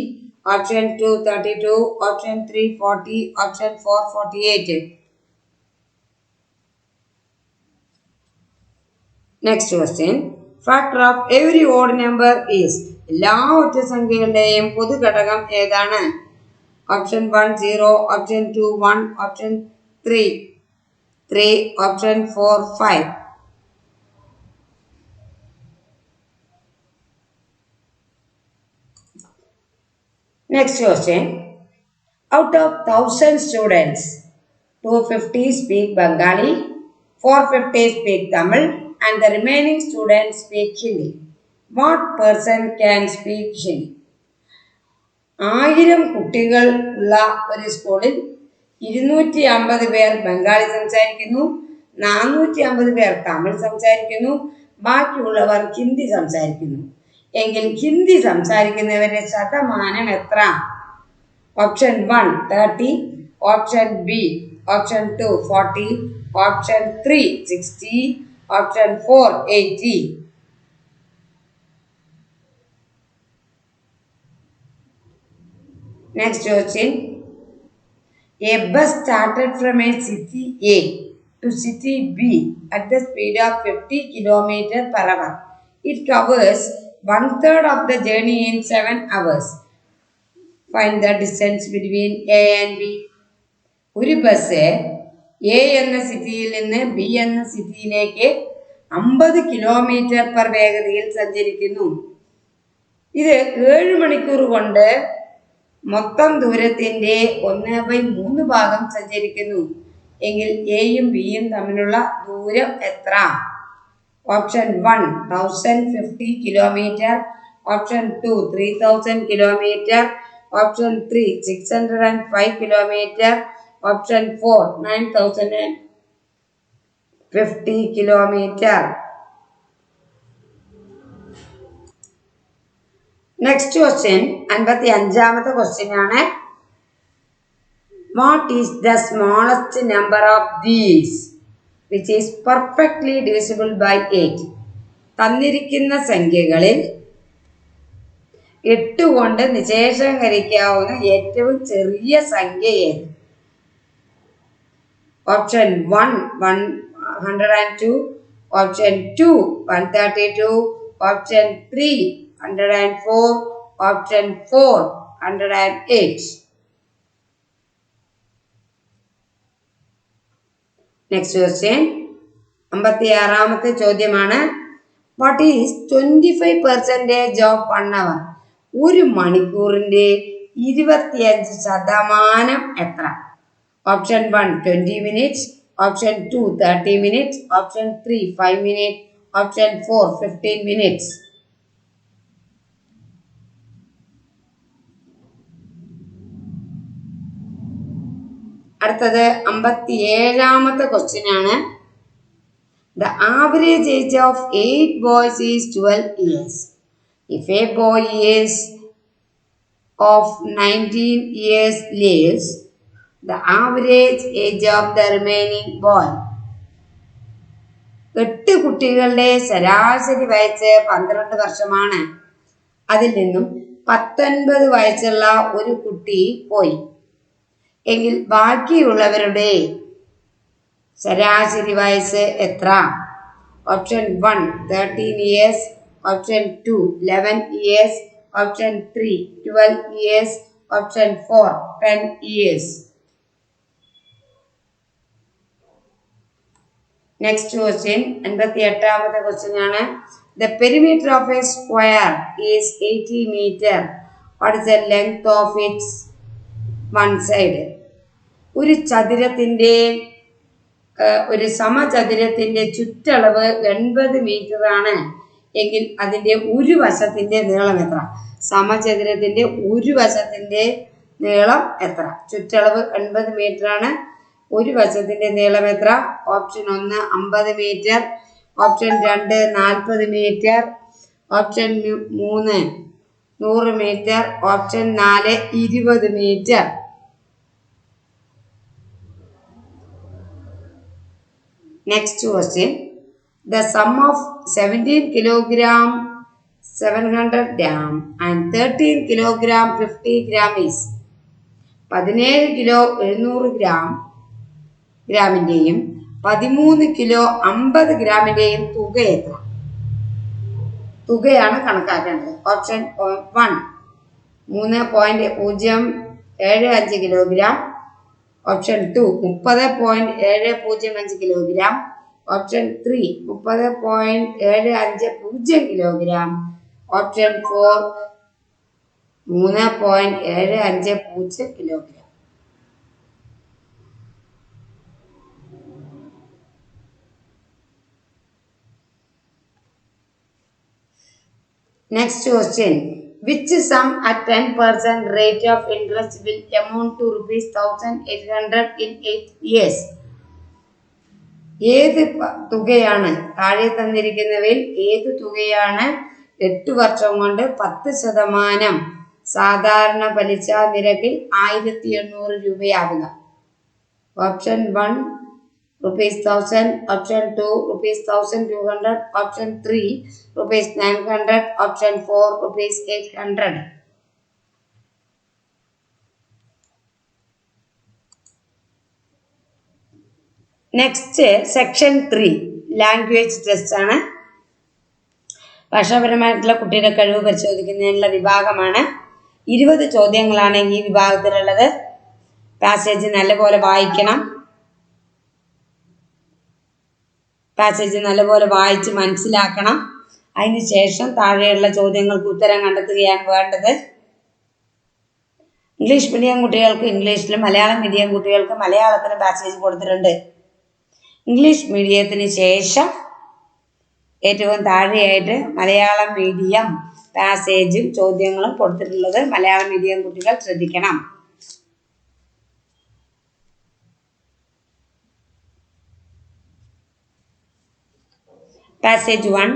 option 2 32, option 3 40, option 4 48. Next question. Factor of every odd number is. എല്ലാ ഒറ്റസംഖ്യകളുടെയും പൊതുഘടകം ഏതാണ്? Option 1 0, option 2 1, option 3 3, option 4 5. Next question. Out of 1000 students, 250 speak Bengali, 450 speak Tamil, and the remaining students speak Hindi. What person can speak Hindi? 1000 കുട്ടികൾ ഉള്ള ഒരു സ്കൂളിൽ 250 പേർ ബംഗാളി സംസാരിക്കുന്നു, 450 പേർ തമിഴ് സംസാരിക്കുന്നു, ബാക്കിയുള്ളവർ ഹിന്ദി സംസാരിക്കുന്നു. എങ്കിൽ ഹിന്ദി സംസാരിക്കുന്നവരുടെ ശതമാനം എത്ര? Option 1 30, option B option 2 40, option 3 60, option 4 80. Next question. A bus started from a city A to city B at the speed of 50 km per hour. It covers 1/3 of the journey in 7 hours. Find the distance between A and B. ഒരു bus A എന്ന സിറ്റിയിൽ നിന്ന് B എന്ന സിറ്റിയിലേക്ക് 50 kilometre per വേഗതയിൽ സഞ്ചരിക്കുന്നു. ഇത് 7 മണിക്കൂർ കൊണ്ട് മൊത്തം ദൂരത്തിന്റെ 1/3 ഭാഗം സഞ്ചരിക്കുന്നു എങ്കിൽ എയും ബിയും തമ്മിലുള്ള ദൂരം എത്ര? Option 1 1050 kilometre, option 2 3000 kilometre, option 3 605 kilometre, option 4 9050 kilometre. Next question 55ാമത്തെ ക്വസ്റ്റ്യൻ ആണ്. What is the smallest number of these which is perfectly divisible by 8? തന്നിരിക്കുന്ന സംഖ്യകളിൽ 8 കൊണ്ട് നിശേഷം ഹരിക്കാവുന്ന ഏറ്റവും ചെറിയ സംഖ്യ ഏത്? Option 1 102, option 2 132, option 3 104, option 4 108. Next question 56ാമത്തെ ചോദ്യമാണ്. What is 25% of 1 hour? ഒരു മണിക്കൂറിന്റെ 25% എത്ര? Option 1 20 minutes, option 2 30 minutes, option 3 5 minutes, option 4 15 minutes. അടുത്തത് 57ാമത്തെ ക്വസ്റ്റ്യൻ ആണ്. The average age of 8 boys is 12 years. If a boy is of 19 years lives, the average age of the remaining boy. 8 കുട്ടികളുടെ ശരാശരി വയസ്സ് 12 വർഷമാണ്. അതിൽ നിന്നും 19 വയസ്സുള്ള ഒരു കുട്ടി പോയി എങ്കിൽ ബാക്കിയുള്ളവരുടെ ശരാശരി വയസ്സ് എത്ര? Option 1 13 years, option 2 11 years, option 3 12 years, option 4 10 years. Next question 58ാമത്തെ ക്വസ്റ്റ്യൻ ആണ്. The perimeter of a square is 80 meter. What is the length of its one side? ഒരു ചതുരത്തിന്റെ ഒരു സമചതുരത്തിന്റെ ചുറ്റളവ് 80 മീറ്റർ ആണ് എങ്കിൽ അതിന്റെ ഒരു വശത്തിന്റെ നീളം എത്ര? സമചതുരത്തിന്റെ ഒരു വശത്തിന്റെ നീളം എത്ര? ചുറ്റളവ് 80 മീറ്റർ ആണ്. ഒരു വശത്തിന്റെ നീളം എത്ര? Option 1 50 metre, option 2 40 metre, option 3 100 metre, option 4 20 metre. Next question. The sum of 17 kilogram 700 gram and 13 kilogram 50 gram is 17 kilo 700 ഗ്രാമിന്റെയും 13 kilo 50 ഗ്രാമിന്റെയും തുക എത്ര? തുകയാണ് കണക്കാക്കേണ്ടത്. Option 1 3.075 kilogram, option 2 30.705 kilogram, option 3 30.750 kilogram, option 4 3.750 kilogram. Next question. Which sum at 10% rate of interest will amount to ₹1,800 in 8 years? ഏത് തുകയാണ് താഴെ തന്നിരിക്കുന്നവയിൽ ഏത് തുകയാണ് 8 വർഷം കൊണ്ട് 10% സാധാരണ പലിശ നിരക്കിൽ 1800 രൂപയാകുക? Option 1 ₹1000, option 2 ₹1200, option 3 ₹900, option 4 ₹800. Next section 3 language test ആണ്. ഭാഷാപരമായിട്ടുള്ള കുട്ടിയുടെ കഴിവ് പരിശോധിക്കുന്നതിനുള്ള വിഭാഗമാണ്. 20 ചോദ്യങ്ങളാണ് ഈ വിഭാഗത്തിലുള്ളത്. പാസേജ് നല്ലപോലെ വായിക്കണം. പാസേജ് നല്ലപോലെ വായിച്ച് മനസ്സിലാക്കണം. അതിനുശേഷം താഴെയുള്ള ചോദ്യങ്ങൾക്ക് ഉത്തരം കണ്ടെത്തുകയാണ് വേണ്ടത്. ഇംഗ്ലീഷ് മീഡിയം കുട്ടികൾക്ക് ഇംഗ്ലീഷിലും മലയാളം മീഡിയം കുട്ടികൾക്ക് മലയാളത്തിലും പാസേജ് കൊടുത്തിട്ടുണ്ട്. ഇംഗ്ലീഷ് മീഡിയത്തിന് ശേഷം ഏറ്റവും താഴെയായിട്ട് മലയാളം മീഡിയം പാസേജും ചോദ്യങ്ങളും കൊടുത്തിട്ടുള്ളത് മലയാളം മീഡിയം കുട്ടികൾ ശ്രദ്ധിക്കണം. പാസേജ് 1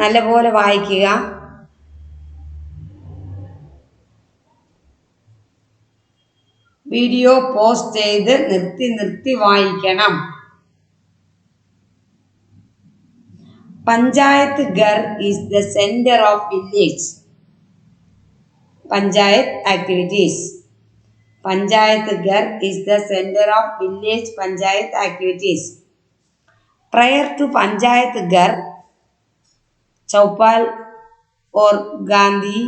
നല്ലപോലെ വായിക്കുക. വീഡിയോ പോസ്റ്റ് ചെയ്ത് നിർത്തി വായിക്കണം. Panchayat ghar is the centre of village. Panchayat activities. Panchayat ghar is the centre of village panchayat activities. Prior to Panchayat Ghar, Chaupal or Gandhi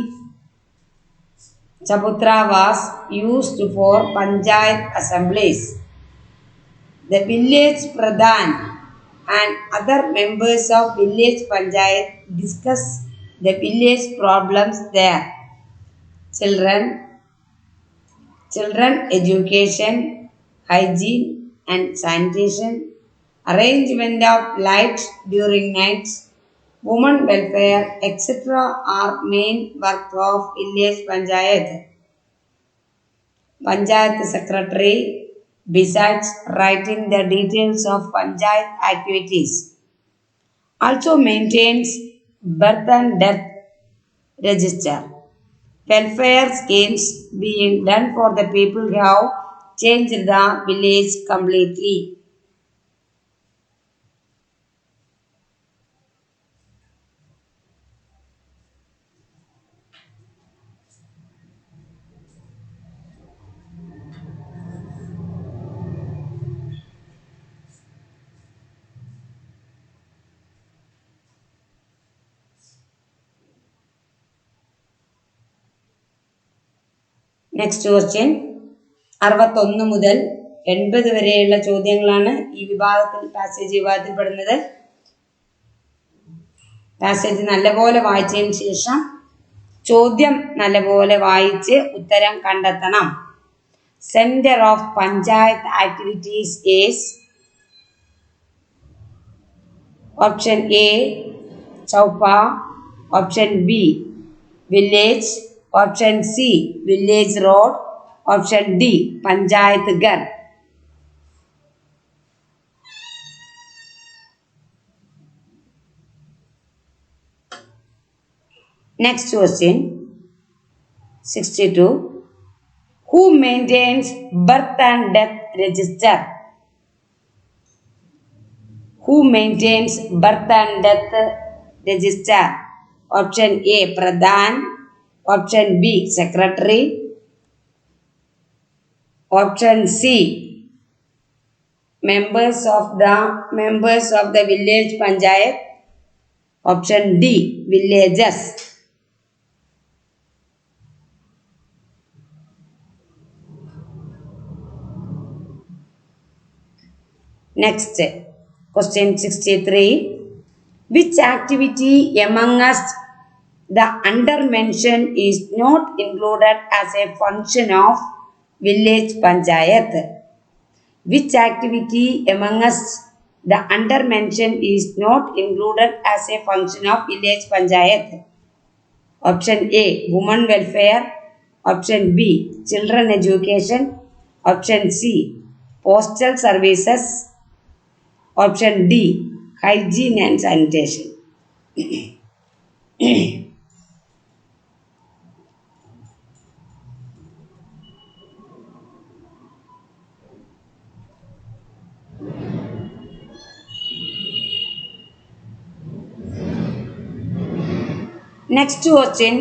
Chabutra was used for Panchayat assemblies. The village Pradhan and other members of village Panchayat discuss the village problems there. Children education, hygiene and sanitation, arrangement of lights during nights, women welfare, etc. are main work of village panchayat. Panchayat secretary, besides writing the details of panchayat activities, also maintains birth and death register. Welfare schemes being done for the people who have changed the village completely. Next question 61 മുതൽ 80 വരെയുള്ള ചോദ്യങ്ങളാണ് ഈ വിഭാഗത്തിൽ passage വിഭാഗത്തിൽ പെടുന്നത്. Passage നല്ലപോലെ വായിച്ചതിന് ശേഷം ചോദ്യം നല്ലപോലെ വായിച്ച് ഉത്തരം കണ്ടെത്തണം. Centre of panchayat activities is option A ചൗപ്പ, option B village, option C village road, option D panchayat ghar. Next question 62. Who maintains birth and death register? Who maintains birth and death register? Option A Pradhan, option B secretary, option C members of the village panchayat, option D villagers. Next question 63. Which activity among us the undermentioned is not included as a function of village panchayat? Which activity among us the undermentioned is not included as a function of village panchayat? Option A women welfare, option B children education, option C postal services, option D hygiene and sanitation. Next question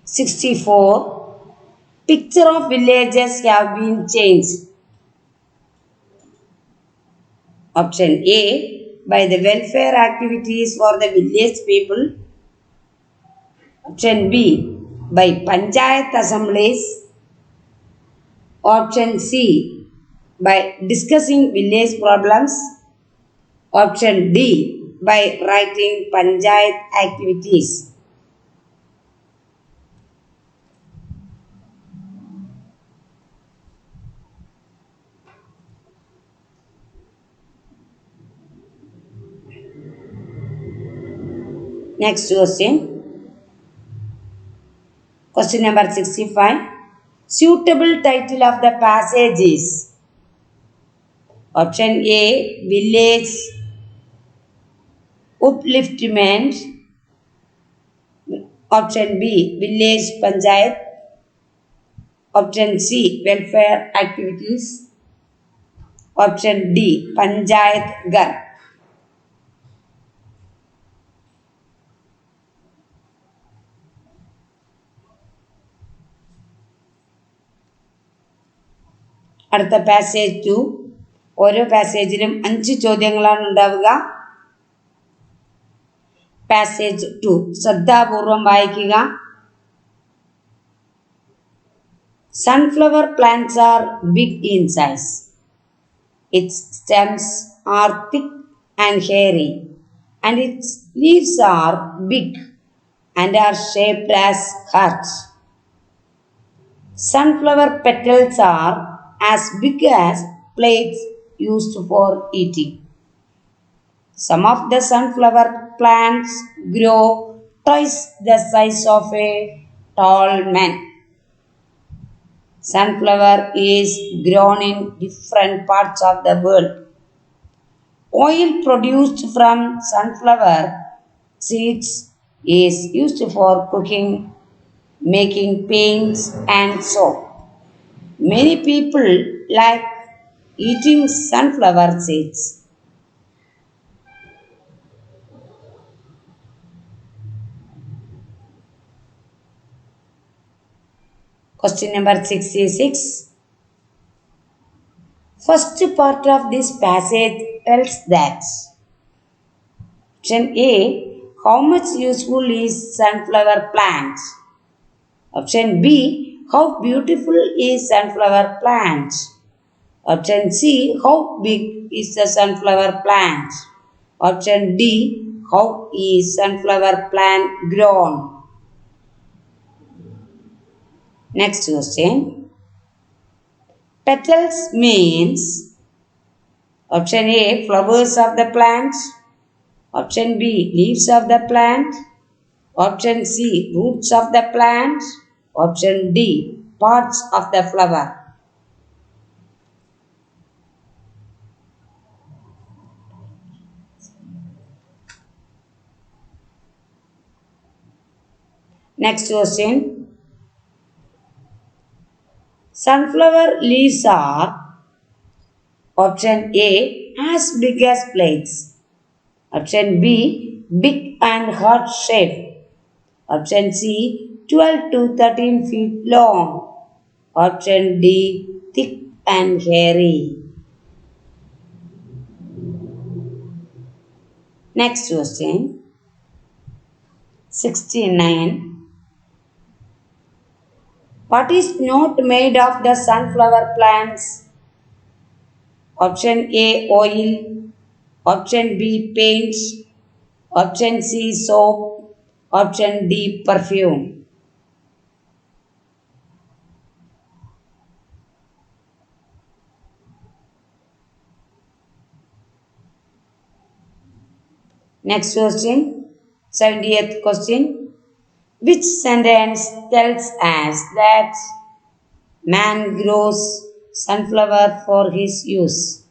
64. Picture of villages have been changed. Option A, by the welfare activities for the village people. Option B, by panchayat assemblies. Option C, by discussing village problems. Option D, by writing panchayat activities. Next question. Question number 65. Suitable title of the passage is option A, village upliftment. Option B, village panchayat. Option C, welfare activities. Option D, panchayat gar. അടുത്ത passage 2. ഓരോ പാസേജിലും 5 ചോദ്യങ്ങളാണ് ഉണ്ടാവുക. Passage 2 ശ്രദ്ധാപൂർവം വായിക്കുക. Sunflower plants are big in size. Its stems are thick and hairy, and its leaves are big and are shaped as hearts. Sunflower petals are as big as plates used for eating. Some of the sunflower plants grow twice the size of a tall man. Sunflower is grown in different parts of the world. Oil produced from sunflower seeds is used for cooking, making paints and soap. Many people like eating sunflower seeds. Question number 66. First part of this passage tells that option A, how much useful is sunflower plant? Option B, how beautiful is sunflower plant? Option C, how big is the sunflower plant? Option D, how is sunflower plant grown? Next question. Petals means option A, flowers of the plant. Option B, leaves of the plant. Option C, roots of the plant. Option D, parts of the flower. Next question. Sunflower leaves are option A, as big as plates. Option B, big and heart shaped. Option C, 12 to 13 feet long. Option D, thick and hairy. Next question. 69. What is not made of the sunflower plants? Option A, oil. Option B, paint. Option C, soap. Option D, perfume. Next question, 70th question. Which sentence tells us that man grows sunflower for his use?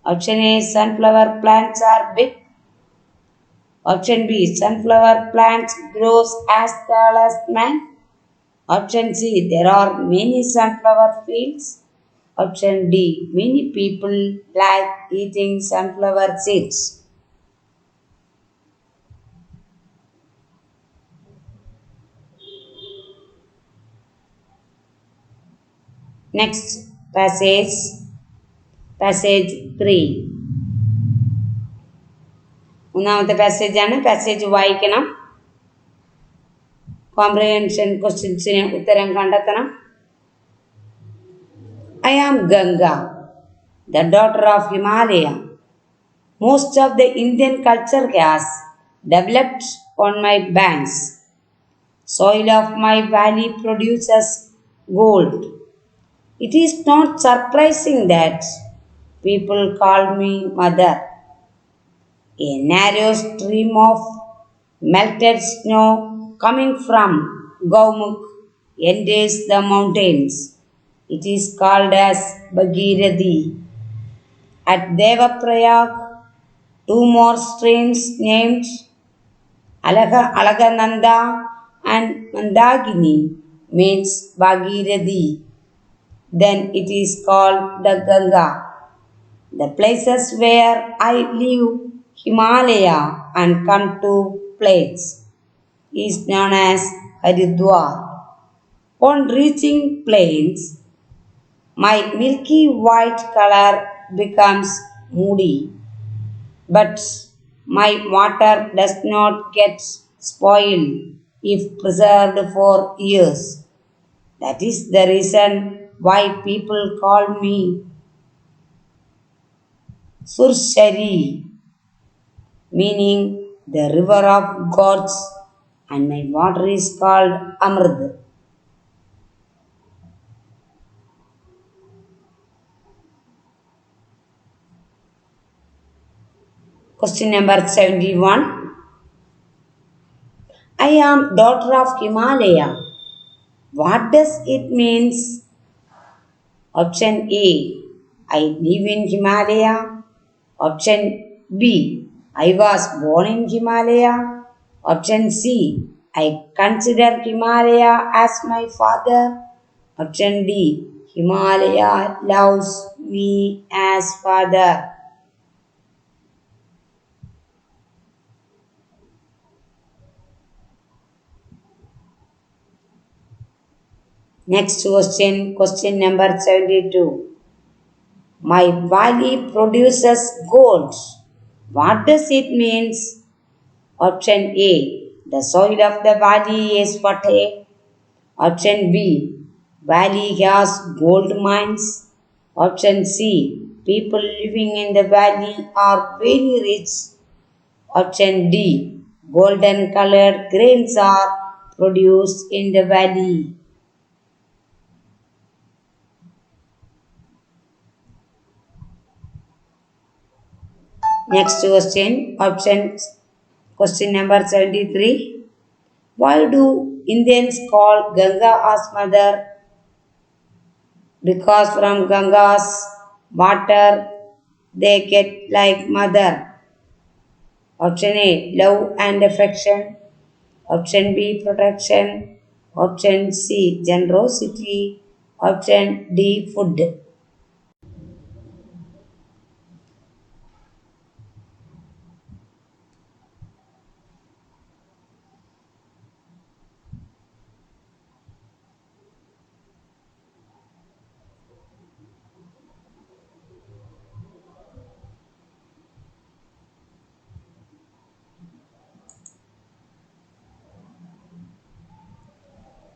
Option A, sunflower plants are big. Option B, sunflower plants grows as tall as man. Option C, there are many sunflower fields. Option D, many people like eating sunflower seeds. Next passage, passage 3. മൂന്നാമത്തെ പാസേജാണ്. Passage വായിക്കണം. Comprehension ക്വസ്റ്റ്യൻസിന് ഉത്തരം കണ്ടെത്തണം. I am Ganga, the daughter of Himalaya. Most of the Indian culture has developed on my banks. Soil of my valley produces gold. It is not surprising that people call me mother. A narrow stream of melted snow coming from Gaumukh enters the mountains. It is called as Bhagirathi. At Devaprayag, two more streams named Alagananda and Mandagini means Bhagirathi. Then it is called the Ganga. The places where I live, Himalaya, and come to plains, is known as Haridwar. On reaching plains, my milky white color becomes moody, but my water does not get spoiled if preserved for years. That is the reason why people call me Surshari, meaning the river of gods, and my water is called Amrit. Question number 71. I am daughter of Himalaya. What does it mean? Option A, I live in Himalaya. Option B, I was born in Himalaya. Option C, I consider Himalaya as my father. Option D, Himalaya loves me as father. Next question, question number 72. My valley produces gold. What does it mean? Option A, the soil of the valley is fertile. Option B, valley has gold mines. Option C, people living in the valley are very rich. Option D, golden colored grains are produced in the valley. Next question, question number 73. Why do Indians call Ganga as mother? Because from Ganga's water they get like mother. Option A, love and affection. Option B, protection. Option C, generosity. Option D, food.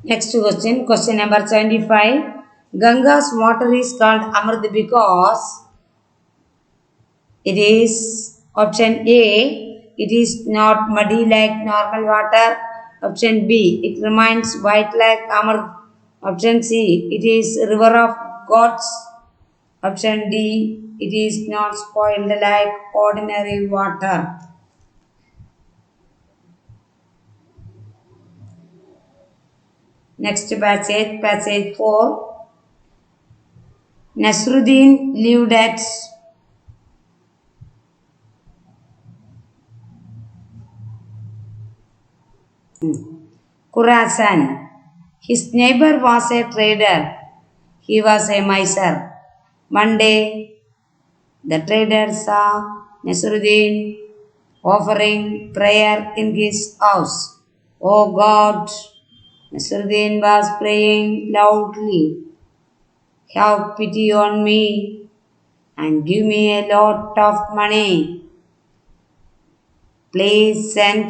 Next question, question number 75. Ganga's water is called Amrit because it is option A, it is not muddy like normal water. Option B, it remains white like Amrit. Option C, it is river of gods. Option D, it is not spoiled like ordinary water. Next passage, passage 4. Nasruddin lived at Khurasan. His neighbor was a trader. He was a miser. One day, the trader saw Nasruddin offering prayer in his house. Oh God! Nasruddin was praying loudly. have pity on me and give me a lot of money. Please send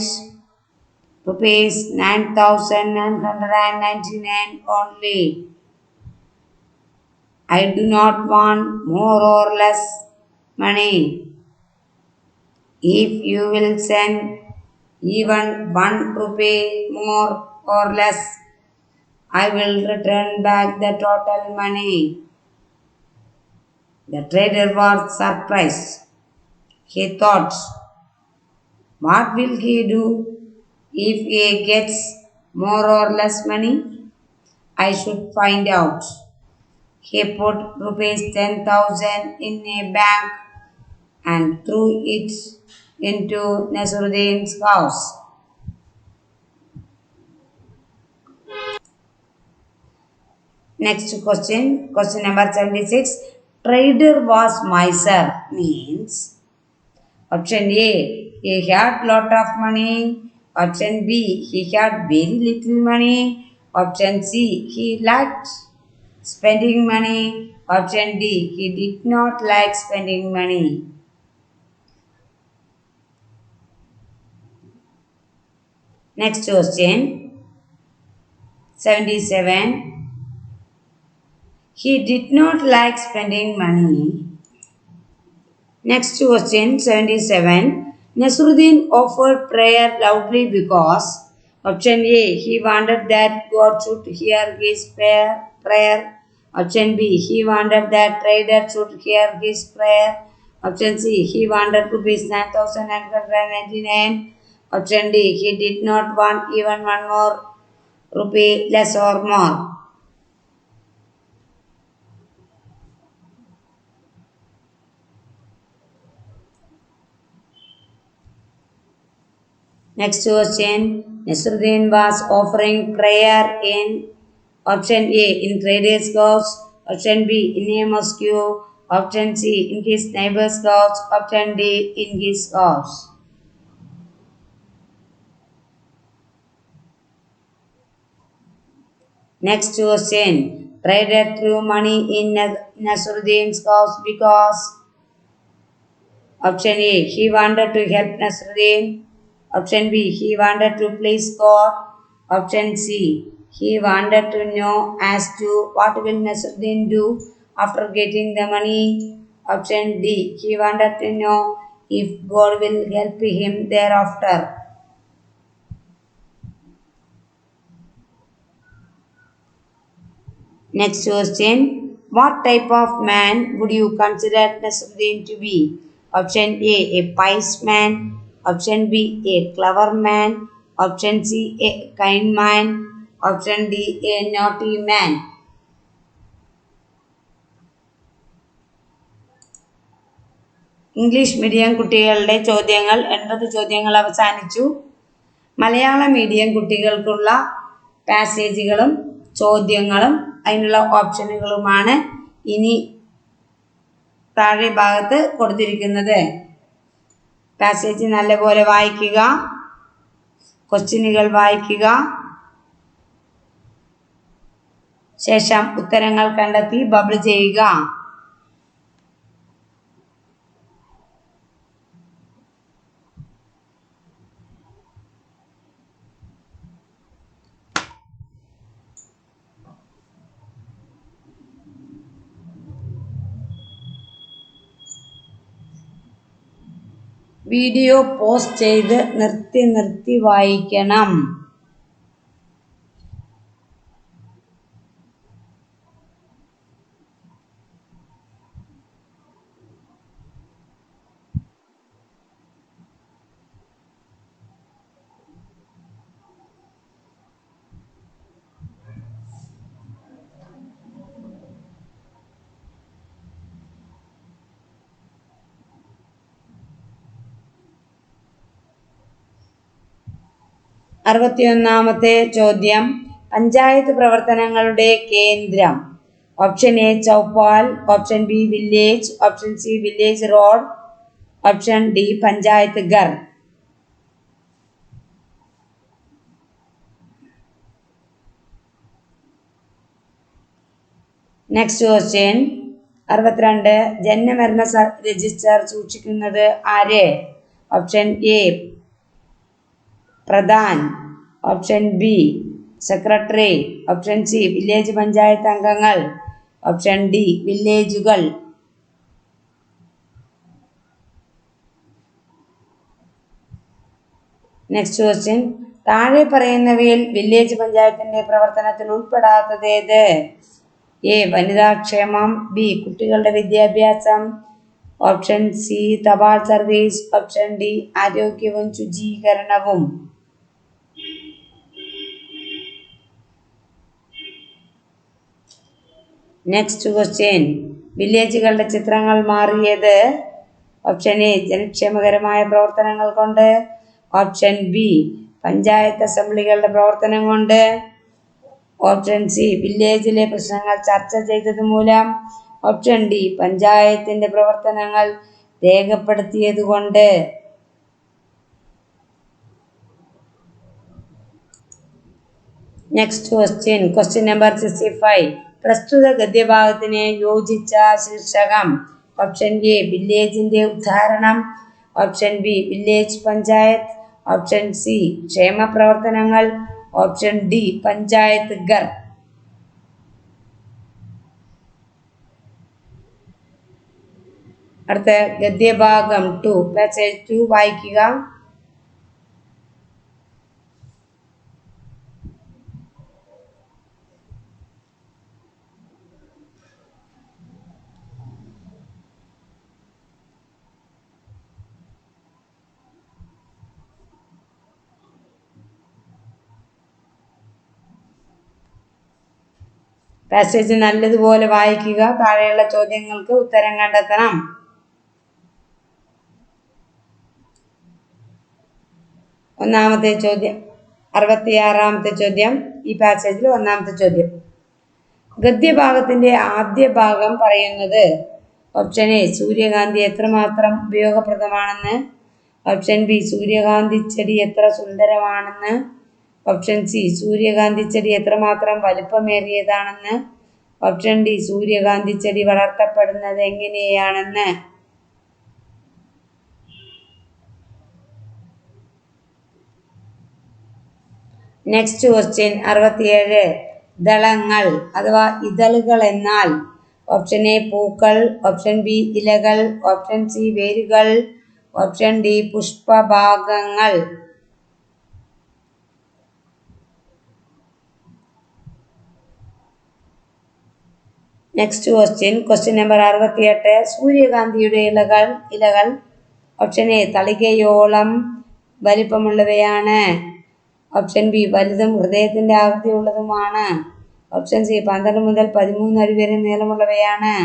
rupees 9,999 only. I do not want more or less money. If you will send even 1 rupee more or less, I will return back the total money. The trader was surprised. He thought, what will he do if he gets more or less money? I should find out. He put rupees 10,000 in a bag and threw it into Nasruddin's house. Next question number 76. Trader was miser means option A, he had lot of money. Option B, he had very little money. Option C, he liked spending money. Option D, he did not like spending money. Next question 77. He did not like spending money. Next question 77. Nasruddin offered prayer loudly because option A, he wanted that God should hear his prayer. Option B, he wanted that trader should hear his prayer. Option C, he wanted rupees 9,999. Option D, he did not want even one more rupee less or more. Next question. Nasruddin was offering prayer in option A in trader's house, option B in a mosque, option C in his neighbor's house, option D in his house. Next question. Trader threw money in Nasruddin's house because option A, he wanted to help Nasruddin. Option B, he wanted to please God. Option C, he wanted to know as to what will Nasruddin do after getting the money. Option D, he wanted to know if God will help him thereafter. Next question. What type of man would you consider Nasruddin to be? Option A pious man. Option B, a clever man. Option C, a kind man. Option D, a naughty man. English medium കുട്ടികളുടെ ചോദ്യങ്ങൾ 80 ചോദ്യങ്ങൾ അവസാനിച്ചു. മലയാള medium കുട്ടികൾക്കുള്ള പാസേജുകളും ചോദ്യങ്ങളും അതിനുള്ള ഓപ്ഷനുകളുമാണ് ഇനി താഴെ ഭാഗത്ത് കൊടുത്തിരിക്കുന്നത്. പാസേജ് നല്ലപോലെ വായിക്കുക, ക്വസ്റ്റ്യനുകൾ വായിക്കുക, ശേഷം ഉത്തരങ്ങൾ കണ്ടെത്തി ബബിൾ ചെയ്യുക. വീഡിയോ പോസ്റ്റ് ചെയ്ത് നിർത്തി വായിക്കണം. അറുപത്തിയൊന്നാമത്തെ ചോദ്യം. പഞ്ചായത്ത് പ്രവർത്തനങ്ങളുടെ കേന്ദ്രം. Option A chaupal, option B village, option C village road, option D panchayat ghar. Next question 62. ജനനമരണ രജിസ്റ്റർ സൂക്ഷിക്കുന്നത് ആര്? Option A pradhan, option B secretary, option C village panchayat അംഗങ്ങൾ, ഓപ്ഷൻ ഡി വില്ലേജുകൾ. നെക്സ്റ്റ് ക്വസ്റ്റ്യൻ താഴെ പറയുന്നവയിൽ വില്ലേജ് പഞ്ചായത്തിന്റെ പ്രവർത്തനത്തിൽ ഉൾപ്പെടാത്തത് ഏത്? എ വനിതാക്ഷേമം, ബി കുട്ടികളുടെ വിദ്യാഭ്യാസം, ഓപ്ഷൻ സി തപാൽ സർവീസ്, ഓപ്ഷൻ ഡി ആരോഗ്യവും ശുചീകരണവും. നെക്സ്റ്റ് ക്വസ്റ്റ്യൻ വില്ലേജുകളുടെ ചിത്രങ്ങൾ മാറിയത്? ഓപ്ഷൻ എ ജനക്ഷേമകരമായ പ്രവർത്തനങ്ങൾ കൊണ്ട്, ഓപ്ഷൻ ബി പഞ്ചായത്ത് അസംബ്ലികളുടെ പ്രവർത്തനം കൊണ്ട്, ഓപ്ഷൻ സി വില്ലേജിലെ പ്രശ്നങ്ങൾ ചർച്ച ചെയ്തത് മൂലം, ഓപ്ഷൻ ഡി പഞ്ചായത്തിന്റെ പ്രവർത്തനങ്ങൾ രേഖപ്പെടുത്തിയത് കൊണ്ട്. Next question number 65. പ്രസ്തുത ഗദ്യഭാഗത്തിന് യോജിച്ച ശീർഷകം. ഓപ്ഷൻ എ വില്ലേജിന്റെ ഉദാഹരണം, option B village panchayat, option C ക്ഷേമ പ്രവർത്തനങ്ങൾ, ഓപ്ഷൻ ഡി പഞ്ചായത്ത് ഘർ. അടുത്ത ഗദ്യഭാഗം 2 പാസേജ് 2 വായിക്കുക. പാസേജ് നല്ലതുപോലെ വായിക്കുക. താഴെയുള്ള ചോദ്യങ്ങൾക്ക് ഉത്തരം കണ്ടെത്തണം. ഒന്നാമത്തെ ചോദ്യം 66ാമത്തെ ചോദ്യം. ഈ പാസേജിൽ ഒന്നാമത്തെ ചോദ്യം. ഗദ്യഭാഗത്തിന്റെ ആദ്യ ഭാഗം പറയുന്നത്. ഓപ്ഷൻ എ സൂര്യകാന്തി എത്രമാത്രം ഉപയോഗപ്രദമാണെന്ന്, ഓപ്ഷൻ ബി സൂര്യകാന്തി ചെടി എത്ര സുന്ദരമാണെന്ന്, ഓപ്ഷൻ സി സൂര്യകാന്തി ചെടി എത്രമാത്രം വലിപ്പമേറിയതാണെന്ന്, ഓപ്ഷൻ ഡി സൂര്യകാന്തി ചെടി വളർത്തപ്പെടുന്നത് എങ്ങനെയാണെന്ന്. Next question 67. ദളങ്ങൾ അഥവാ ഇതളുകൾ എന്നാൽ? ഓപ്ഷൻ എ പൂക്കൾ, ഓപ്ഷൻ ബി ഇലകൾ, ഓപ്ഷൻ സി വേരുകൾ, ഓപ്ഷൻ ഡി പുഷ്പഭാഗങ്ങൾ. Next question number 68. സൂര്യകാന്തിയുടെ ഇലകൾ ഓപ്ഷൻ എ തളികയോളം വലിപ്പമുള്ളവയാണ്, ഓപ്ഷൻ ബി വലുതും ഹൃദയത്തിന്റെ ആകൃതിയുള്ളതുമാണ്, ഓപ്ഷൻ സി 12 മുതൽ 13 അടി വരെ നീളമുള്ളവയാണ്,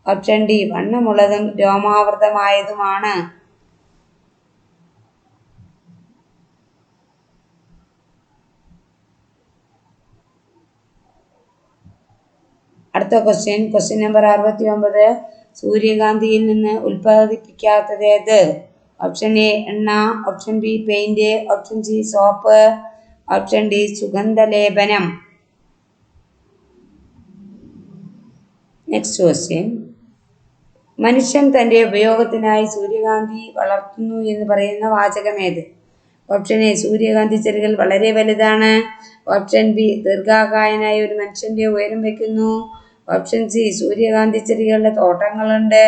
ഓപ്ഷൻ ഡി വണ്ണമുള്ളതും രോമാവൃതമായതുമാണ്. അടുത്ത ക്വസ്റ്റ്യൻ നമ്പർ 69. സൂര്യകാന്തിയിൽ നിന്ന് ഉൽപ്പാദിപ്പിക്കാത്തത് ഏത്? ഓപ്ഷൻ എ എണ്ണ, option B paint, option C soap, option D സുഗന്ധലേപനം. നെക്സ്റ്റ് ക്വസ്റ്റ്യൻ മനുഷ്യൻ തന്റെ ഉപയോഗത്തിനായി സൂര്യകാന്തി വളർത്തുന്നു എന്ന് പറയുന്ന വാചകം ഏത്? ഓപ്ഷൻ എ സൂര്യകാന്തി ചെടികൾ വളരെ വലുതാണ്, ഓപ്ഷൻ ബി ദീർഘകായനായ ഒരു മനുഷ്യന്റെ ഉയരം വയ്ക്കുന്നു, ഓപ്ഷൻ സി സൂര്യകാന്തി ചെടികളുടെ തോട്ടങ്ങളുണ്ട്,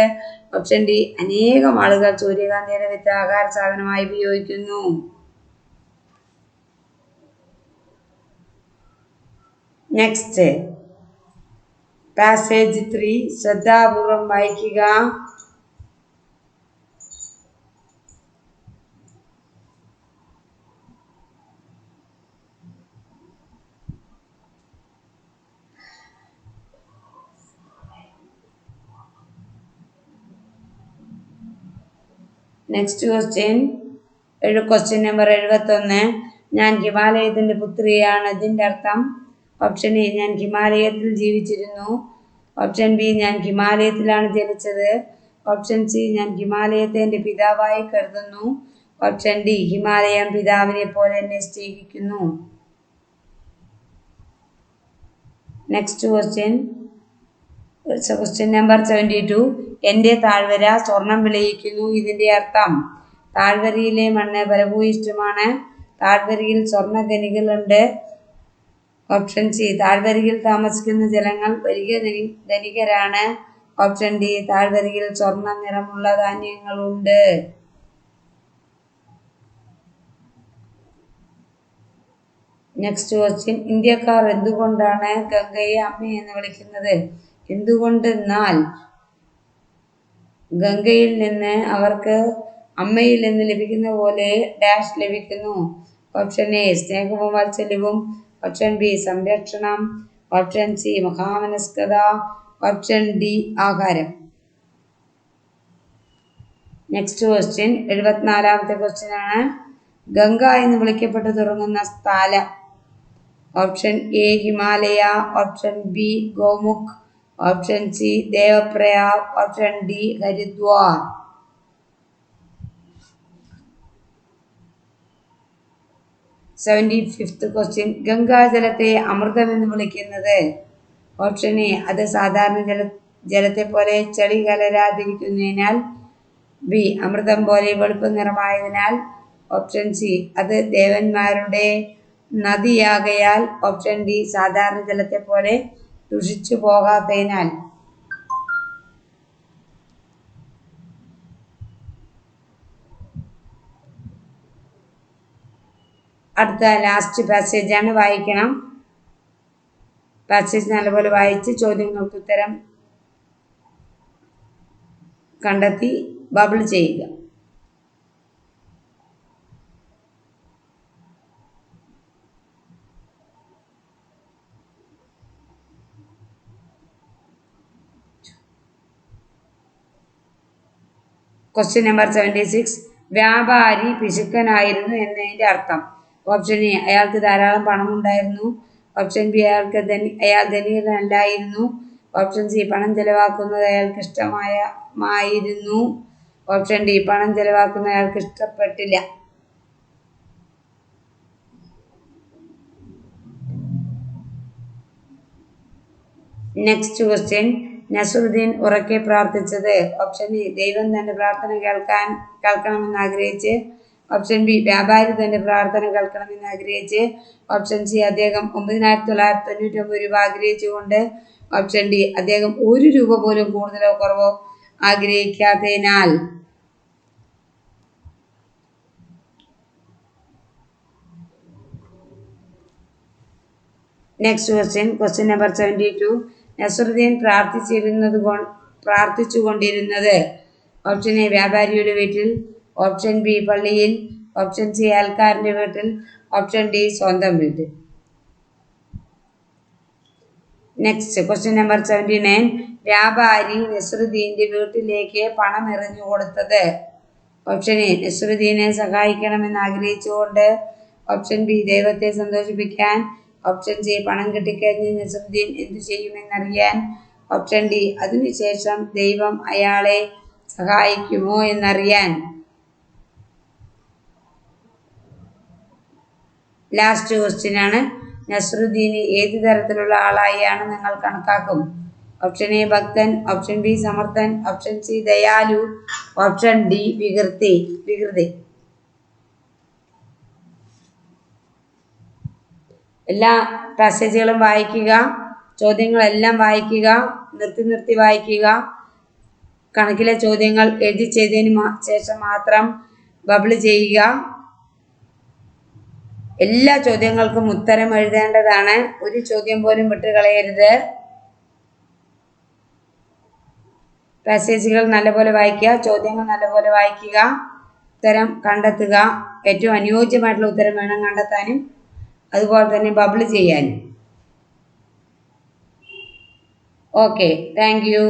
ഓപ്ഷൻ ഡി അനേകം ആളുകൾ സൂര്യകാന്തിയുടെ വിത്ത് ആഹാര സാധനമായി ഉപയോഗിക്കുന്നു. നെക്സ്റ്റ് പാസേജ് 3 ശ്രദ്ധാപൂർവം വായിക്കുക. Next question number 71. ഞാൻ ഹിമാലയത്തിന്റെ പുത്രിയാണ്. ഇതിന്റെ അർത്ഥം? ഓപ്ഷൻ എ ഞാൻ ഹിമാലയത്തിൽ ജീവിച്ചിരുന്നു, ഓപ്ഷൻ ബി ഞാൻ ഹിമാലയത്തിലാണ് ജനിച്ചത്, ഓപ്ഷൻ സി ഞാൻ ഹിമാലയത്തെ എൻ്റെ പിതാവായി കരുതുന്നു, ഓപ്ഷൻ ഡി ഹിമാലയം പിതാവിനെ പോലെ എന്നെ സ്നേഹിക്കുന്നു. Next question question number 72. എൻ്റെ താഴ്വര സ്വർണം വിളയിക്കുന്നു. ഇതിൻ്റെ അർത്ഥം? താഴ്വരയിലെ മണ്ണ് ഫലഭൂയിഷ്ഠമാണ്. താഴ്വരയിൽ സ്വർണ്ണ ഖനികളുണ്ട്. ഓപ്ഷൻ സി, താഴ്വരയിൽ താമസിക്കുന്ന ജനങ്ങൾ വലിയ ധനികരാണ്. ഓപ്ഷൻ ഡി, താഴ്വരയിൽ സ്വർണ്ണ നിറമുള്ള ധാന്യങ്ങളുണ്ട്. Next question. ഇന്ത്യക്കാർ എന്തുകൊണ്ടാണ് ഗംഗയെ അമ്മ എന്ന് വിളിക്കുന്നത്? എന്തുകൊണ്ടെന്നാൽ ഗംഗയിൽ നിന്ന് അവർക്ക് അമ്മയിൽ നിന്ന് ലഭിക്കുന്ന പോലെ ഡാഷ് ലഭിക്കുന്നു. ഓപ്ഷൻ എ, സ്നേഹവും വാത്സല്യവും. ഓപ്ഷൻ ബി, സംരക്ഷണം. ഓപ്ഷൻ സി, മഹാമനസ്കത. ഓപ്ഷൻ ഡി, ആഹാരം. നെക്സ്റ്റ് ക്വസ്റ്റ്യൻ 74ാമത്തെ ക്വസ്റ്റ്യൻ ആണ്. ഗംഗ എന്ന് വിളിക്കപ്പെട്ടു തുടങ്ങുന്ന സ്ഥലം? Option A, Himalaya. Option B, Gomukh. Option C, Devprayag. Option D, Haridwar. 75th question. ഗംഗാജലത്തെ അമൃതം എന്ന് വിളിക്കുന്നത്? ഓപ്ഷൻ എ, അത് സാധാരണ ജലത്തെ പോലെ ചെളി കലരാതിരിക്കുന്നതിനാൽ. ബി, അമൃതം പോലെ വെളുപ്പ് നിറമായതിനാൽ. ഓപ്ഷൻ സി, അത് ദേവന്മാരുടെ നദിയാകയാൽ. ഓപ്ഷൻ ഡി, സാധാരണ ജലത്തെ പോലെ ദുഷിച്ചു പോകാത്തതിനാൽ. അടുത്ത ലാസ്റ്റ് പാസേജ് ആണ്, വായിക്കണം. പാസേജ് നല്ലപോലെ വായിച്ച് ചോദ്യങ്ങൾക്ക് ഉത്തരം കണ്ടെത്തി ബബിൾ ചെയ്യുക. Question number 76. വ്യാപാരി പിശുക്കനായിരുന്നു എന്നതിൻ്റെ അർത്ഥം? ഓപ്ഷൻ എ, അയാൾക്ക് ധാരാളം പണമുണ്ടായിരുന്നു. ഓപ്ഷൻ ബി, അയാൾ ധനികനല്ലായിരുന്നു. ഓപ്ഷൻ സി, പണം ചെലവാക്കുന്നത് അയാൾക്ക് ഇഷ്ടമായിരുന്നു. ഓപ്ഷൻ ഡി, പണം ചെലവാക്കുന്നത് അയാൾക്ക് ഇഷ്ടപ്പെട്ടില്ല. Next question. നസ്രുദ്ദീൻ ഉറക്കെ പ്രാർത്ഥിച്ചത്? ഓപ്ഷൻ എ, ദൈവം തൻ്റെ പ്രാർത്ഥന കേൾക്കണമെന്ന് ആഗ്രഹിച്ച്. ഓപ്ഷൻ ബി, വ്യാപാരി തൻ്റെ പ്രാർത്ഥന കേൾക്കണമെന്ന് ആഗ്രഹിച്ച്. ഓപ്ഷൻ സി, അദ്ദേഹം 9,999 രൂപ ആഗ്രഹിച്ചുകൊണ്ട്. ഓപ്ഷൻ ഡി, അദ്ദേഹം 1 രൂപ പോലും കൂടുതലോ കുറവോ ആഗ്രഹിക്കാത്തതിനാൽ. Next question. Question number 72. Nasruddin പ്രാർത്ഥിച്ചുകൊണ്ടിരുന്നത്? ഓപ്ഷൻ എ, വ്യാപാരിയുടെ വീട്ടിൽ. ഓപ്ഷൻ ബി, പള്ളിയിൽ. ഓപ്ഷൻ സി, അയൽക്കാരൻ്റെ വീട്ടിൽ. ഓപ്ഷൻ ഡി, സ്വന്തം വീട്ടിൽ. Next question number 79. വ്യാപാരി നസ്രുദ്ദീൻ്റെ വീട്ടിലേക്ക് പണം എറിഞ്ഞു കൊടുത്തത്? ഓപ്ഷൻ എ, നസ്രുദ്ദീനെ സഹായിക്കണമെന്ന് ആഗ്രഹിച്ചുകൊണ്ട്. ഓപ്ഷൻ ബി, ദൈവത്തെ സന്തോഷിപ്പിക്കാൻ. ഓപ്ഷൻ സി, പണം കിട്ടിക്കഴിഞ്ഞ് നസ്രുദ്ദീൻ എന്തു ചെയ്യുമെന്നറിയാൻ. ഓപ്ഷൻ ഡി, അതിനുശേഷം ദൈവം അയാളെ സഹായിക്കുമോ എന്നറിയാൻ. ലാസ്റ്റ് ക്വസ്റ്റ്യൻ ആണ്. നസ്രുദ്ദീനെ ഏത് തരത്തിലുള്ള ആളായാണ് നിങ്ങൾ കണക്കാക്കും? ഓപ്ഷൻ എ, ഭക്തൻ. ഓപ്ഷൻ ബി, സമർത്ഥൻ. ഓപ്ഷൻ സി, ദയാലു. ഓപ്ഷൻ ഡി, വികൃതി. എല്ലാ പാസേജുകളും വായിക്കുക. ചോദ്യങ്ങളെല്ലാം വായിക്കുക. നിർത്തി വായിക്കുക. കണക്കിലെ ചോദ്യങ്ങൾ എഴുതി ചെയ്തതിന് ശേഷം മാത്രം ബബിൾ ചെയ്യുക. എല്ലാ ചോദ്യങ്ങൾക്കും ഉത്തരം എഴുതേണ്ടതാണ്. ഒരു ചോദ്യം പോലും വിട്ടുകളയരുത്. പാസേജുകൾ നല്ലപോലെ വായിക്കുക. ചോദ്യങ്ങൾ നല്ലപോലെ വായിക്കുക. ഉത്തരം കണ്ടെത്തുക. ഏറ്റവും അനുയോജ്യമായിട്ടുള്ള ഉത്തരം വേണം കണ്ടെത്താനും, അതുപോലെ തന്നെ ബബിൾ ചെയ്യാനും. Okay, thank you.